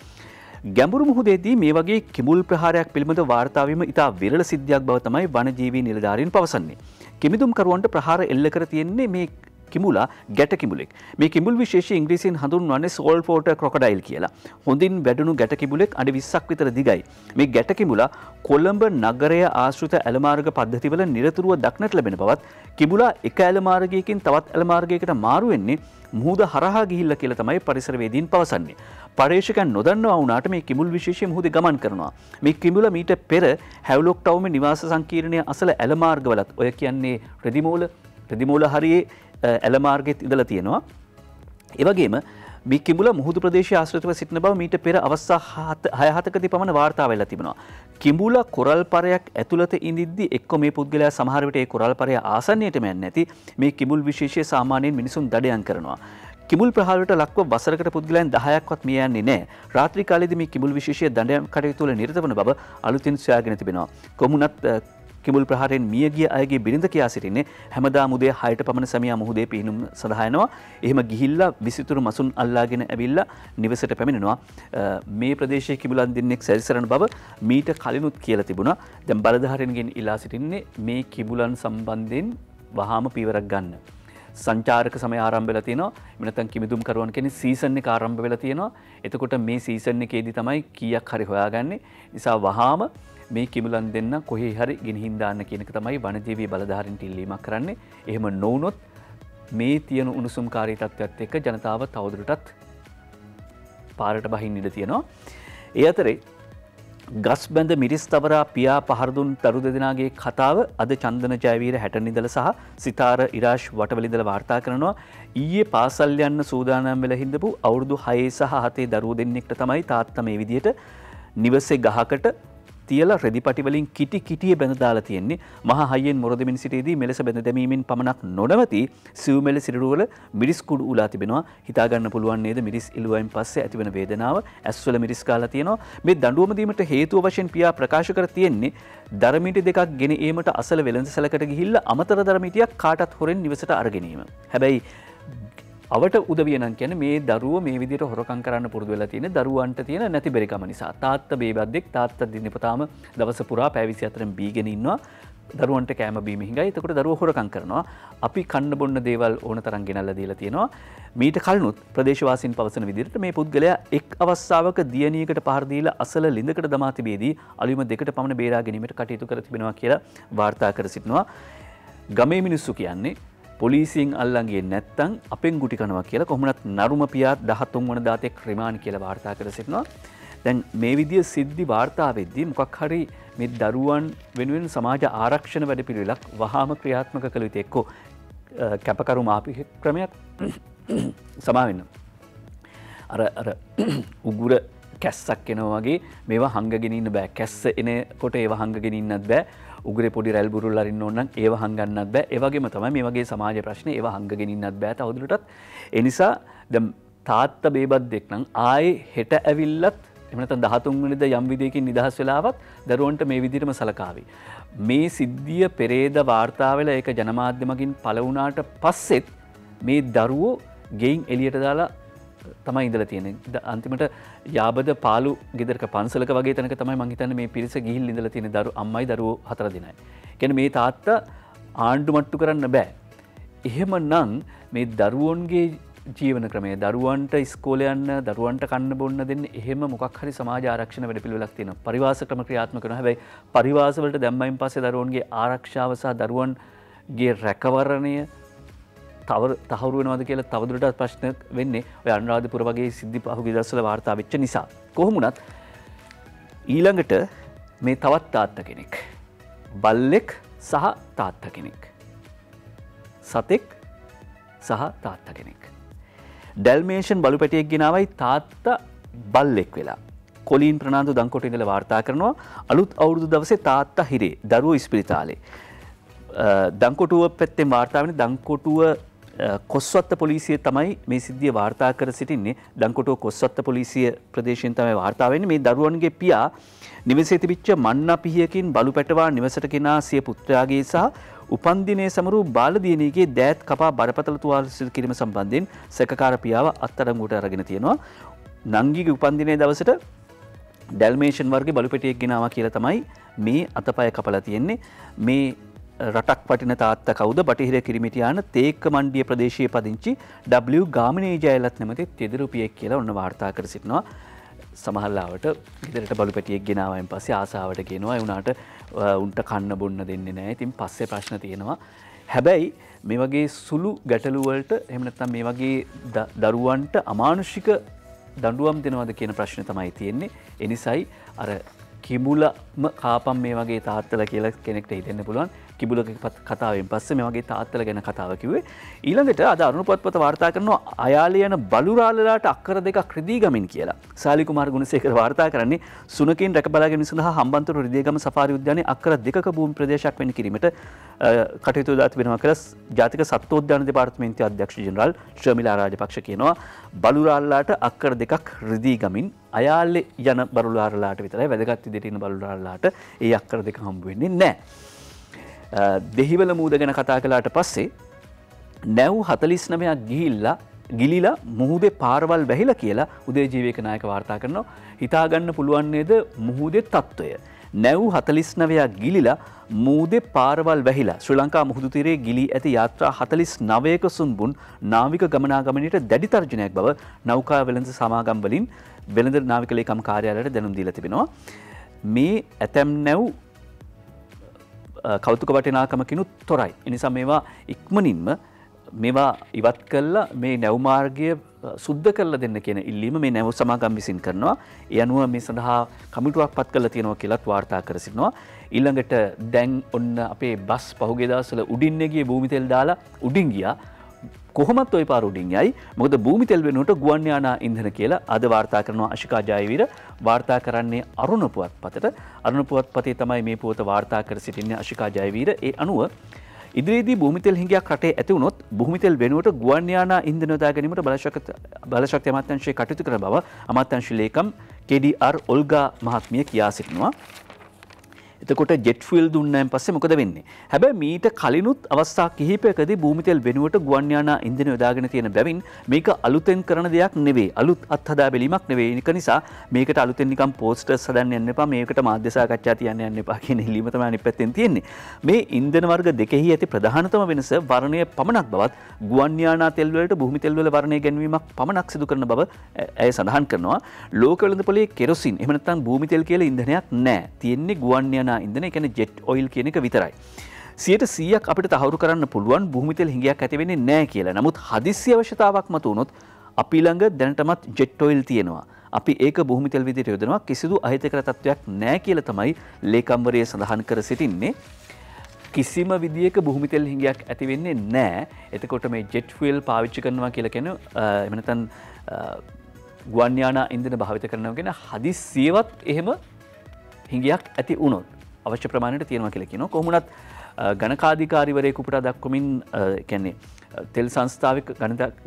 ගැඹුරු මුහුදේදී මේ වගේ කිඹුල් ප්‍රහාරයක් පිළිබඳ වාර්තා වීම ඉතා විරල සිද්ධියක් බව තමයි වනජීවී නිලධාරීන් පවසන්නේ. කිමිදුම්කරුවන්ට ප්‍රහාර එල්ල කර තියෙන්නේ මේ කිඹුලා ගැට කිඹුලෙක්. මේ කිඹුල් විශේෂ ඉංග්‍රීසියෙන් හඳුන්වන්නේ සෝල්ට් වෝටර් ක්‍රොකොඩයිල් කියලා. හොඳින් වැඩුණු ගැට කිඹුලෙක් අඩි 20ක් විතර දිගයි. මේ ගැට කිඹුලා කොළඹ නගරය ආශ්‍රිත ඇලමාර්ග පද්ධතිවල නිරතුරුව දක්නට ලැබෙන බවත් කිඹුලා එක ඇලමාර්ගයකින් තවත් ඇලමාර්ගයකට මාරු වෙන්නේ මුහුද හරහා ගිහිල්ලා කියලා තමයි පරිසරවේදීන් පවසන්නේ. පර්යේෂකයන් නොදන්නවා වුණාට මේ කිඹුල් විශේෂය මුහුදේ ගමන් කරනවා. මේ කිඹුලා මීට පෙර හැව්ලොක් ටවුමේ නිවාස සංකීර්ණයේ අසල ඇලමාර්ගවලත් ඔය කියන්නේ රෙදිමෝල හරියේ ඇලමාර්ගෙත් ඉඳලා තියෙනවා. ඒ වගේම මේ කිඹුලා මුහුදු ප්‍රදේශයේ ආශ්‍රිතව සිටින බව මීට පෙර අවස්ථා 6-7කදී පමණ වාර්තා වෙලා තිබෙනවා. කිඹුලා කොරල් පරයක් ඇතුළත ඉඳිද්දී එක්ක මේ පුද්ගලයා සමහර විට ඒ කොරල් පරය ආසන්නයටම යන්නේ නැති මේ කිඹුල් විශේෂය සාමාන්‍යයෙන් මිනිසුන් දඩයන් කරනවා. කිඹුල් ප්‍රහාරයට ලක්ව වසරකට පුද්ගලයන් 10ක්වත් මිය යන්නේ නැහැ. රාත්‍රී කාලයේදී මේ කිඹුල් විශේෂය දඩයන් කටයුතු වල නිරත වන බව අලුතින් සොයාගෙන තිබෙනවා. කොමුණත් කිඹුල් ප්‍රහාරයෙන් මිය ගිය අයගේ බිරිඳ කියා සිටින්නේ හැමදාම උදේ 6ට පමණ සැමියා මුහුදේ පිහිනුම් සඳහා යනවා. එහෙම ගිහිල්ලා විසිතුරු මසුන් අල්ලාගෙන ඇවිල්ලා නිවසට පැමිණෙනවා. මේ ප්‍රදේශයේ කිඹුලන් දෙන්නෙක් සැරිසරන බව මීට කලිනුත් කියලා තිබුණා. දැන් බලධාරීන්ගෙන් ඉල්ලා සිටින්නේ මේ කිඹුලන් සම්බන්ධයෙන් වහාම පීවරක් ගන්න. සංචාරක සමය ආරම්භ වෙලා තියෙනවා. එහෙම නැත්නම් කිමිදුම් කරුවන් කියන්නේ සීසන් එක ආරම්භ වෙලා තියෙනවා. එතකොට මේ සීසන් එකේදී තමයි කීයක් හරි හොයාගන්නේ. නිසා වහාම මේ කිඹුලන් දෙන්න කොහේ හරි ගෙනihin දාන්න කියන එක තමයි වනජීවී බලධාරීන්ට ඉල්ලීමක් කරන්නේ. එහෙම නොවුනොත් මේ තියෙන උණුසුම්කාරී තත්ත්වයත් එක්ක ජනතාව තවදුරටත් පාරට බහින්න ඉඩ තියෙනවා. ඒ අතරේ ගස් බැඳ මිරිස් තවරා පියා පහර දුන් දරු දෙදෙනාගේ කතාව අද චන්දන ජයවීර හැටනිදල සහ සිතාර ඉරාෂ් වටවලින්දල වාර්තා කරනවා. ඊයේ පාසල් යන්න සූදානම් වෙලා හිඳපු අවුරුදු 6 සහ 7 දරුවෝ දෙන්නෙක්ට තමයි තාත්තා මේ විදියට නිවසේ ගහකට තියලා රෙදිපටි වලින් කිටියේ බැඳ දාලා තියෙන්නේ. මහා හයියෙන් මොරදෙමින් සිටීදී මෙලෙස බැඳ දැමීමෙන් පමණක් නොනවති සිව්මෙල සිරුරවල මිරිස් කුඩු උලා තිබෙනවා. හිතා ගන්න පුළුවන් නේද මිරිස් ඉලුවයින් පස්සේ ඇතිවන වේදනාව. ඇස්වල මිරිස් කාලා තියෙනවා. මේ දඬුවම දීමට හේතුව වශයෙන් පියා ප්‍රකාශ කර තියෙන්නේ දරමිටි දෙකක් ගෙන ඒමට අසල වෙළඳසැලකට ගිහිල්ලා අමතර දරමිටියක් කාටත් හොරෙන් නිවසට අරගෙන ඒම. හැබැයි අවට උදවිය නම් කියන්නේ මේ දරුවෝ මේ විදිහට හොරකම් කරන්න පුරුදු වෙලා තියෙන දරුවන්ට තියෙන නැති බැරිකම නිසා. තාත්තා බේබද්දෙක් තාත්තා දිනපතාම දවස පුරා පැය 24න් බීගෙන ඉන්නවා. දරුවන්ට කෑම බීම හිඟයි. එතකොට දරුවෝ හොරකම් කරනවා. අපි කන්න බොන්න දේවල් ඕන තරම් ගෙනල්ලා දීලා තියෙනවා. මීට කලිනුත් ප්‍රදේශවාසීන් පවසන විදිහට මේ පුද්ගලයා එක් අවස්ථාවක දියණියකට පහර දීලා අසල ලිඳකට දමා තිබේදී අලුයම දෙකට පමණ බේරා ගැනීමට කටයුතු කර තිබෙනවා කියලා වාර්තා කර සිටිනවා. ගමේ මිනිස්සු කියන්නේ පොලිසියෙන් අල්ලන් ගියේ නැත්නම් අපෙන් ගුටි කනවා කියලා කොහොමවත් නරුම පියා 13 වන දාතෙක් රිමාන්ඩ් කියලා වාර්තා කර සිටිනවා. දැන් මේ විදිය සිද්ධි වාර්තා වෙද්දී මොකක් හරි මේ දරුවන් වෙනුවෙන් සමාජ ආරක්ෂණ වැඩපිළිවෙලක් වහාම ක්‍රියාත්මක කළ යුතු එක්කෝ කැපකරු මාපි ක්‍රමයක් සමාවෙන්න. අර උගුර කැස්සක් එනවා වගේ මේවා හංගගෙන ඉන්න බෑ. කැස්ස එනකොට ඒවා හංගගෙන ඉන්නත් බෑ. උගුරේ පොඩි රැල් බුරුල් අරින්න ඕන නම් ඒව හංගන්නත් බෑ. ඒ වගේම තමයි මේ වගේ සමාජ ප්‍රශ්න ඒව හංගගෙන ඉන්නත් බෑ තවදුරටත්. ඒ නිසා දැන් තාත්තා බේබද්දෙක් නම් ආයේ හෙට ඇවිල්ලත් එහෙම නැත්නම් 13 වෙනිදා යම් විදියකින් නිදහස් වෙලාවත් දරුවන්ට මේ විදිහටම සලකාවි. මේ සිද්ධිය පෙරේද වාර්තා වෙලා ඒක ජනමාධ්‍ය මගින් පළ වුණාට පස්සෙත් මේ දරුවෝ ගෙයින් එළියට දාලා තමයි ඉඳලා තියෙන්නේ. අන්තිමට යාබද පාලු ගෙදරක පන්සලක වගේ තැනක තමයි මං හිතන්නේ මේ පිරිස ගිහිල්ලා ඉඳලා තියෙන අම්මයි දරුවෝ 4 දෙනයි. කියන්නේ මේ තාත්තා ආණ්ඩු මට්ටු කරන්න බෑ. එහෙමනම් මේ දරුවන්ගේ ජීවන ක්‍රමය දරුවන්ට ඉස්කෝලේ යන්න දරුවන්ට කන්න බොන්න දෙන්න එහෙම මොකක් හරි සමාජ ආරක්ෂණ වැඩපිළිවෙලක් තියෙනවා. පරිවාස ක්‍රම ක්‍රියාත්මක කරනවා. හැබැයි පරිවාස වලට දැම්මයින් පස්සේ දරුවන්ගේ ආරක්ෂාව සහ දරුවන්ගේ රැකවරණය තහවුරු වෙනවද කියලා තවදුරටත් ප්‍රශ්න වෙන්නේ ඔය අනුරාධපුර වගේ සිද්ධි පහුගිය දවස්වල වාර්තා වෙච්ච නිසා. කොහොම වුණත් ඊළඟට මේ තවත් තාත්තා කෙනෙක් බල්ලෙක් සහ තාත්තා කෙනෙක් සතෙක් සහ තාත්තා කෙනෙක් ඩැල්මේෂන් බලු පැටියෙක් ගෙනාවයි තාත්තා බල්ලෙක් වෙලා. කොලින් ප්‍රනාන්දු දංකොට ඉඳලා වාර්තා කරනවා අලුත් අවුරුදු දවසේ තාත්තා හිරේ දරුවෝ ඉස්පිරිතාලේ. දංකොටුව පැත්තෙන් වාර්තා වෙන්නේ දංකොටුව කොස්වත්ත පොලිසිය තමයි මේ සිද්ධිය වාර්තා කර සිටින්නේ. දංකොටුව කොස්වත්ත පොලිසිය ප්‍රදේශයෙන් තමයි වාර්තා වෙන්නේ. මේ දරුවන්ගේ පියා නිවසේ තිබිච්ච මන්නා පිහියකින් බලු පැටවා නිවසට ගෙනා සිය පුත්‍රයාගේ සහ උපන්දිනයේ සමරු බාලදියණියගේ දෑත් කපා බරපතල තුවාල සිදු කිරීම සම්බන්ධයෙන් සැකකාර පියාව අත්අඩංගුවට අරගෙන තියෙනවා. නංගිගේ උපන්දිනයේ දවසට ඩැල්මේෂන් වර්ගයේ බලු පැටියෙක් ගෙනාවා කියලා තමයි මේ අතපය කපලා තියෙන්නේ. මේ රටක් පටින තාත්තා කවුද? බටහිර කිරිමිටියාන තේක්ක මණ්ඩිය ප්‍රදේශයේ පදිංචි W ගාමිණී ජයලත් නැමැති තෙදරුපියෙක් කියලා ඔන්න වාර්තා කර සිටිනවා. සමහරවිට ගෙදරට බලු පැටියෙක් ගෙනාවයින් පස්සේ ආසාවට කියනවා ඒ උනාට උන්ට කන්න බොන්න දෙන්නේ නැහැ. ඉතින් පස්සේ ප්‍රශ්න තියෙනවා. හැබැයි මේ වගේ සුළු ගැටලු වලට එහෙම නැත්නම් මේ වගේ දරුවන්ට අමානුෂික දඬුවම් දෙනවද කියන ප්‍රශ්නේ තමයි තියෙන්නේ. ඒ නිසායි අර කිඹුලම කාපම් මේ වගේ තාත්තලා කියලා කෙනෙක්ට හිතෙන්න පුළුවන්. කිඹුලක කතාවෙන් පස්සේ මේ වගේ තාත්තලා ගැන කතාව කිව්වේ. ඊළඟට අද අරුණ පුවත්පත වාර්තා කරනවා අයාලේ යන බලුරාළලාට අක්කර දෙකක් රිදී ගමින් කියලා. සාලි කුමාර ගුණසේකර වාර්තා කරන්නේ සුනකින් රැක බලා ගැනීම සඳහා හම්බන්තොට රිදීගම සෆාරි උද්‍යානයේ අක්කර දෙකක භූමි ප්‍රදේශයක් වෙන් කිරීමට කටයුතු දාති වෙනවා කියලා ජාතික සත්වෝද්‍යාන දෙපාර්තමේන්තුවේ අධ්‍යක්ෂ ජෙනරාල් ශ්‍රමිලා රාජපක්ෂ කියනවා. බලුරාළලාට අක්කර දෙකක් රිදී ගමින් අයාලේ යන බලුරාළලාට විතරයි වැදගත් විදිහට ඉන්න බලුරාළලාට ඒ අක්කර දෙක හම්බ වෙන්නේ නැහැ. දෙහිවල මූද ගැන කතා කළාට පස්සේ නැව් 49ක් ගිලිලා මුහුදේ පාරවල් වැහිලා කියලා උදේජීවක නායක වාර්තා කරනවා. හිතාගන්න පුළුවන් නේද මුහුදේ තත්ත්වය. නැව් 49ක් ගිලිලා මුහුදේ පාරවල් වැහිලා ශ්‍රී ලංකා මුහුදු තීරයේ ගිලී ඇති යාත්‍රා 49ක සුන්බුන් නාවික ගමනාගමනයට දැඩි තර්ජනයක් බව නෞකා වෙළඳ සමාගම් වලින් වෙළඳ නාවික ලේකම් කාර්යාලයට දැනුම් දීලා තිබෙනවා. මේ ඇතැම් නැව් කෞතුක වටිනාකමකිනුත් තොරයි. එනිසා මේවා ඉක්මනින්ම මේවා ඉවත් කළා මේ නැව් මාර්ගය සුද්ධ කරලා දෙන්න කියන ඉල්ලීම මේ නැව් සමාගම් විසින් කරනවා. ඒ අනුව මේ සඳහා කමිටුවක් පත් කරලා තියෙනවා කියලාත් වාර්තා කර සිටිනවා. ඊළඟට දැන් ඔන්න අපේ බස් පහුගිය දවස්වල උඩින් ගියේ භූමි තෙල් දාලා උඩින් ගියා. කොහොමත් ওই පාර උඩින් යයි. මොකද භූමි තෙල් වෙනුවට ගුවන් යානා ඉන්ධන කියලා අද වාර්තා කරනවා අශිකා ජයවීර. වාර්තා කරන්නේ අරුණ පුවත්පතට. අරුණ පුවත්පතේ තමයි මේ පුවත වාර්තා කර සිටින්නේ අශිකා ජයවීර. ඒ අනුව ඉදිරියේදී භූමි තෙල් හිඟයක් රටේ ඇති වුණොත් භූමි තෙල් වෙනුවට ගුවන් යානා ඉන්ධන යොදා ගැනීමට බලශක්ති අමාත්‍යාංශයේ කටයුතු කරන බව අමාත්‍යාංශ ලේකම් KDR ඔල්ගා මහත්මිය කියා සිටිනවා. එතකොට ජෙට් ෆුවල් දුන්නාන් පස්සේ මොකද වෙන්නේ? හැබැයි මීට කලිනුත් අවස්ථා කිහිපයකදී භූමි තෙල් වෙනුවට ගුවන් යානා ඉන්ධන යොදාගෙන තියෙන බැවින් මේක අලුතෙන් කරන දෙයක් නෙවෙයි. අලුත් අත්හදා බැලීමක් නෙවෙයි. ඒක නිසා මේකට අලුතෙන් නිකන් පෝස්ටර්ස් හදන්න යන්න එපා. මේකට මාධ්‍ය සාකච්ඡා තියන්න යන්න එපා කියන ඉල්ලීම තමයි අනිත් පැත්තෙන් තියෙන්නේ. මේ ඉන්ධන වර්ග දෙකෙහි ඇති ප්‍රධානතම වෙනස වර්ණය පමණක් බවත් ගුවන් යානා තෙල් වලට භූමි තෙල් වල වර්ණය ගැන්වීමක් පමණක් සිදු කරන බව ඇය සඳහන් කරනවා. ලෝක වෙළඳපොලේ කෙරොසින් එහෙම නැත්නම් භූමි තෙල් කියලා ඉන්ධනයක් නැහැ. තියෙන්නේ ගුවන් යානා ඉන්ධන ඒ කියන්නේ ජෙට් ඔයිල් කියන එක විතරයි. 100% අපිට තහවුරු කරන්න පුළුවන් භූමි තෙල් හිඟයක් ඇති වෙන්නේ නැහැ කියලා. නමුත් හදිස්සි අවශ්‍යතාවක් මත වුණොත් අපි ළඟ දැනටමත් ජෙට් ඔයිල් තියෙනවා. අපි ඒක භූමි තෙල් විදිහට යොදනවා. කිසිදු අහිතකර තත්වයක් නැහැ කියලා තමයි ලේකම්වරිය සඳහන් කර සිටින්නේ. කිසිම විදියක භූමි තෙල් හිඟයක් ඇති වෙන්නේ නැහැ. එතකොට මේ ජෙට් ෆුවල් පාවිච්චි කරනවා කියලා කියන එහෙම නැත්නම් ගුවන් යානා ඉන්ධන භාවිත කරනවා කියන හදිස්සියවත් එහෙම හිඟයක් ඇති වුණොත් අවශ්‍ය ප්‍රමාණයට තියෙනවා කියලා කියනවා. කොහොමුණත් ගණකාධිකාරීවරයෙකු උපුටා දක්වමින් කියන්නේ තෙල් සංස්ථාවේ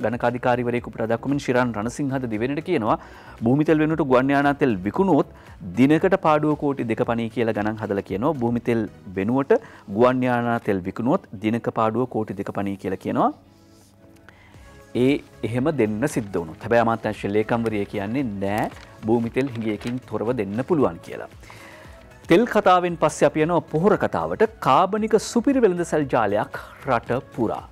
ගණකාධිකාරීවරයෙකු උපුටා දක්වමින් ශිරාන් රණසිංහද දිවෙනට කියනවා භූමි තෙල් වෙනුවට ගුවන් යානා තෙල් විකුණුවොත් දිනකට පාඩුව කෝටි 2 පණී කියලා ගණන් හදලා කියනවා. භූමි තෙල් වෙනුවට ගුවන් යානා තෙල් විකුණුවොත් දිනක පාඩුව කෝටි 2 පණී කියලා කියනවා. එහෙම දෙන්න සිද්ධ වුණොත්. හැබැයි අමාත්‍යාංශ ලේකම්වරිය කියන්නේ නෑ භූමි තෙල් හිඟයකින් තොරව දෙන්න පුළුවන් කියලා. තෙල් කතාවෙන් පස්සේ අපි යනවා පොහොර කතාවට. කාබනික සුපිරි වෙළඳසැල් ජාලයක් රට පුරා.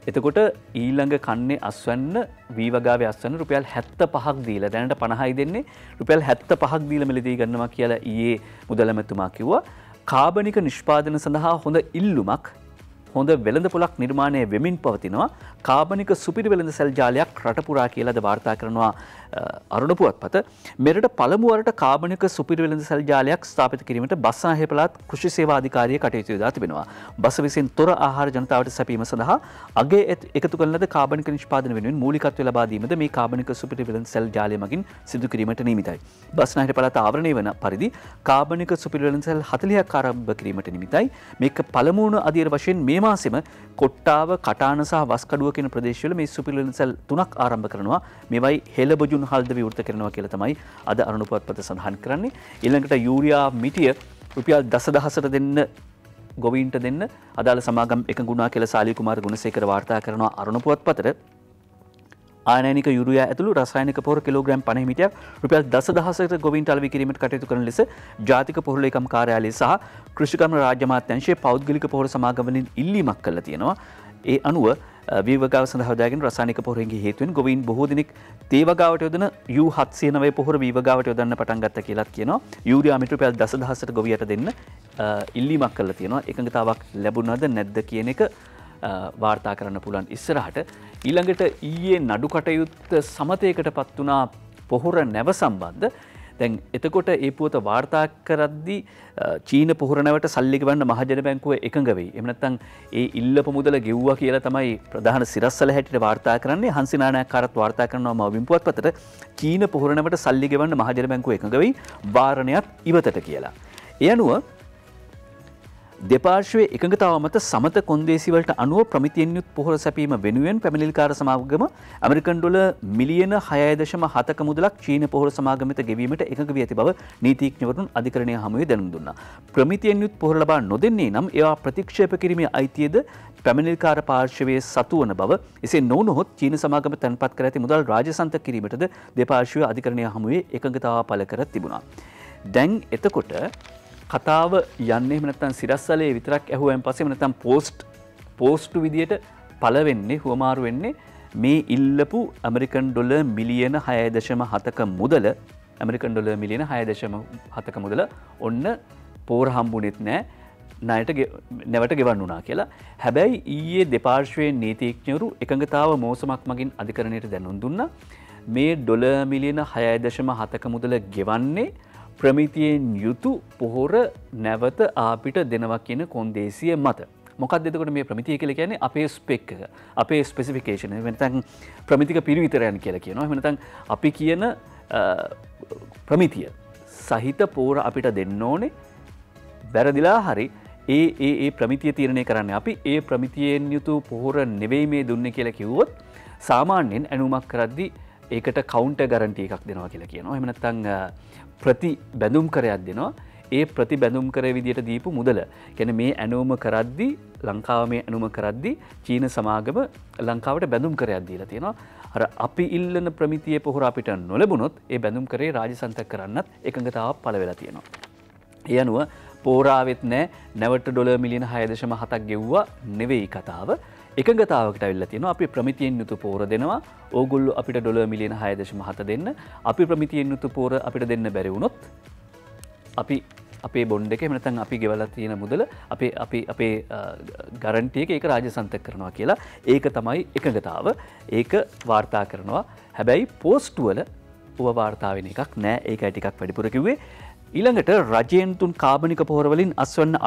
එතකොට ඊළඟ කන්නේ අස්වැන්න වීවගාවේ අස්වැන්න රුපියල් 75ක් දීලා දැනට 50යි දෙන්නේ. රුපියල් 75ක් දීලා මිලදී ගන්නවා කියලා ඊයේ මුදල් ඇමතුමා කිව්වා. කාබනික නිෂ්පාදන සඳහා හොඳ ඉල්ලුමක් හොඳ වෙළඳ පොලක් නිර්මාණය වෙමින් පවතිනවා. කාබනික සුපිරි වෙළඳසැල් ජාලයක් රට පුරා කියලාද වාර්තා කරනවා අරුණ පුවත්පත මෙරට පළමු වරට කාබනික සුපිරි වෙළඳසැල් ජාලයක් ස්ථාපිත කිරීමට බස්නාහිර පළාත් කෘෂි සේවා අධිකාරිය කටයුතු යොදා තිබෙනවා. බස් විසින් තොර ආහාර ජනතාවට සැපීම සඳහා අගය එකතු කරන ලද කාබනික නිෂ්පාදන වෙනුවෙන් මූලිකත්වය ලබා දීමද මේ කාබනික සුපිරි වෙළඳසැල් ජාලය මගින් සිදු කිරීමට නියමිතයි. බස්නාහිර පළාත ආවරණය වන පරිදි කාබනික සුපිරි වෙළඳසැල් 40ක් ආරම්භ කිරීමට නියමිතයි. මේක පළමු වන අධීර වශයෙන් මේ මාසෙම කොට්ටාව, කටාන සහ වස්කඩුව කියන ප්‍රදේශවල මේ සුපිරි වෙළඳසැල් 3ක් ආරම්භ කරනවා. මේවයි හෙළබොජුන් හල්ද විවෘත කරනවා කියලා තමයි අද අරුණ පුවත්පත සඳහන් කරන්නේ. ඊළඟට යූරියා මිටිය රුපියල් 10,000ට දෙන්න ගොවීන්ට දෙන්න අදාළ සමාගම් එකඟුණා කියලා සාලී කුමාර ගුණසේකර වාර්තා කරනවා අරුණ පුවත්පතට. ආනයනික යුරියා ඇතුළු රසායනික පොහොර කිලෝග්‍රෑම් 50 මිටියක් රුපියල් 10,000කට ගොවීන්ට අලෙවි කිරීමට කටයුතු කරන ලෙස ජාතික පොහොර ලේකම් කාර්යාලය සහ කෘෂිකර්ම රාජ්‍ය අමාත්‍යාංශයේ පෞද්ගලික පොහොර සමාගම් වලින් ඉල්ලීමක් කළා තියෙනවා. ඒ අනුව වීවගාව සඳහා යොදාගෙන රසායනික පොහොරෙන්ගේ හේතුවෙන් ගොවීන් බොහෝ දෙනෙක් තේ වගාවට යොදන U709 පොහොර වීවගාවට යොදන්න පටන් ගත්තා කියලාත් කියනවා. යූරියා මිටි රුපියල් 10,000කට ගොවියට දෙන්න ඉල්ලීමක් කළා තියෙනවා. එකඟතාවක් ලැබුණාද නැද්ද කියන එක වාර්තා කරන්න පුළුවන් ඉස්සරහට. ඊළඟට ඊයේ නඩු කටයුත්ත සමතයකට පත් වුණා පොහොර නැව සම්බන්ධ. දැන් එතකොට ඒ පුවත වාර්තා කරද්දී චීන පොහොර නැවට සල්ලි ගෙවන්න මහජන බැංකුව එකඟ වෙයි. එහෙම නැත්නම් ඒ ඉල්ලපු මුදල ගෙව්වා කියලා තමයි ප්‍රධාන සිරස්වල හැටියට වාර්තා කරන්නේ. හංසි නානායක්කාරත් වාර්තා කරනවා මව්බිම් පුවත්පතට චීන පොහොර නැවට සල්ලි ගෙවන්න මහජන බැංකුව එකඟ වෙයි. වාරණයක් ඉවතට කියලා. ඒ අනුව දෙපාර්ශ්වයේ එකඟතාව මත සමත කොන්දේසි වලට අනුව ප්‍රමිතියෙන් යුත් පොහොර සැපීම වෙනුවෙන් පැමිණිලිකාර සමාගම ඇමරිකන් ඩොලර් මිලියන 6.7ක මුදලක් චීන පොහොර සමාගමට ගෙවීමට එකඟ වී ඇති බව නීතිඥවරුන් අධිකරණය හමුවේ දැනුම් දුන්නා. ප්‍රමිතියෙන් යුත් පොහොර ලබා නොදෙන්නේ නම් ඒවා ප්‍රතික්ෂේප කිරීමේ අයිතියද පැමිණිලිකාර පාර්ශ්වයේ සතු වන බව. එසේ නොවුනොත් චීන සමාගම තැන්පත් කර ඇති මුදල් රාජසන්තක කිරීමටද දෙපාර්ශ්වය අධිකරණය හමුවේ එකඟතාව පළ කර තිබුණා. දැන් එතකොට කතාව යන්නේ එහෙම නැත්නම් සිරස්වලේ විතරක් ඇහුවෙන් පස්සේ එහෙම නැත්නම් පෝස්ට් විදියට පළ වෙන්නේ හුවමාරු වෙන්නේ මේ ඉල්ලපු ඇමරිකන් ඩොලර් මිලියන 6.7ක මුදල ඇමරිකන් ඩොලර් මිලියන 6.7ක මුදල ඔන්න පෝර හම්බුනේත් නෑ ණයට නැවට ගෙවන්න උනා කියලා. හැබැයි ඊයේ දෙපාර්ශ්වයේ නීතිඥවරු එකඟතාව මෝසමක් මගින් අධිකරණයට දැනුම් දුන්නා. මේ ඩොලර් මිලියන 6.7ක මුදල ගෙවන්නේ ප්‍රමිතියෙන් යුතු පොහොර නැවත අපිට දෙනවා කියන කොන්දේසිය මත. මොකක්ද එතකොට මේ ප්‍රමිතිය කියලා කියන්නේ අපේ ස්පෙක් එක, අපේ ස්පෙસિෆිකේෂන් එක. නැත්නම් ප්‍රමිතික පිරිවිතරයන් කියලා කියනවා. එහෙම නැත්නම් අපි කියන ප්‍රමිතිය සහිත පොහොර අපිට දෙන්න ඕනේ. වැරදිලා හරි ඒ ප්‍රමිතිය තීරණය කරන්නේ අපි. ඒ ප්‍රමිතියෙන් යුතු පොහොර නෙවෙයි මේ දුන්නේ කියලා කිව්වොත් සාමාන්‍යයෙන් ඇනුමක් කරද්දී ඒකට කවුන්ටර් ගැරන්ටි එකක් දෙනවා කියලා කියනවා. එහෙම නැත්නම් ප්‍රති බැඳුම් කරයක් දෙනවා. ඒ ප්‍රති බැඳුම් කරේ විදියට දීපු මුදල. කියන්නේ මේ ඇනෝම කරද්දී ලංකාව මේ ඇනෝම කරද්දී චීන සමාගම ලංකාවට බැඳුම් කරයක් දීලා තියෙනවා. අර අපි ඉල්ලන ප්‍රමිතියේ පොහොර අපිට නොලැබුණොත් ඒ බැඳුම් කරේ රාජසන්තක කරන්නත් එකඟතාවක් පළ වෙලා තියෙනවා. ඒ අනුව පෝරාවෙත් නැහැ නැවට ඩොලර් මිලියන 6.7ක් ගෙව්වා නෙවෙයි කතාව. එකඟතාවකට අවිල්ලා තියෙනවා. අපි ප්‍රමිතියෙන් යුතු පොහොර දෙනවා. ඕගොල්ලෝ අපිට ඩොලර් මිලියන 6.7 දෙන්න. අපි ප්‍රමිතියෙන් යුතු පොහොර අපිට දෙන්න බැරි වුණොත් අපි අපේ බොන්ඩ් එක එහෙම නැත්නම් අපි ගෙවලා තියෙන මුදල අපේ ගැරන්ටි එක ඒක රාජසන්තක කරනවා කියලා. ඒක තමයි එකඟතාව. ඒක වාර්තා කරනවා. හැබැයි පෝස්ට් වල ඌව වාර්තා වෙන එකක් නෑ. ඒකයි ටිකක් වැඩිපුර කිව්වේ. ඊළඟට රජයෙන් තුන් කාබනික පොහොර වලින් අස්වැන්න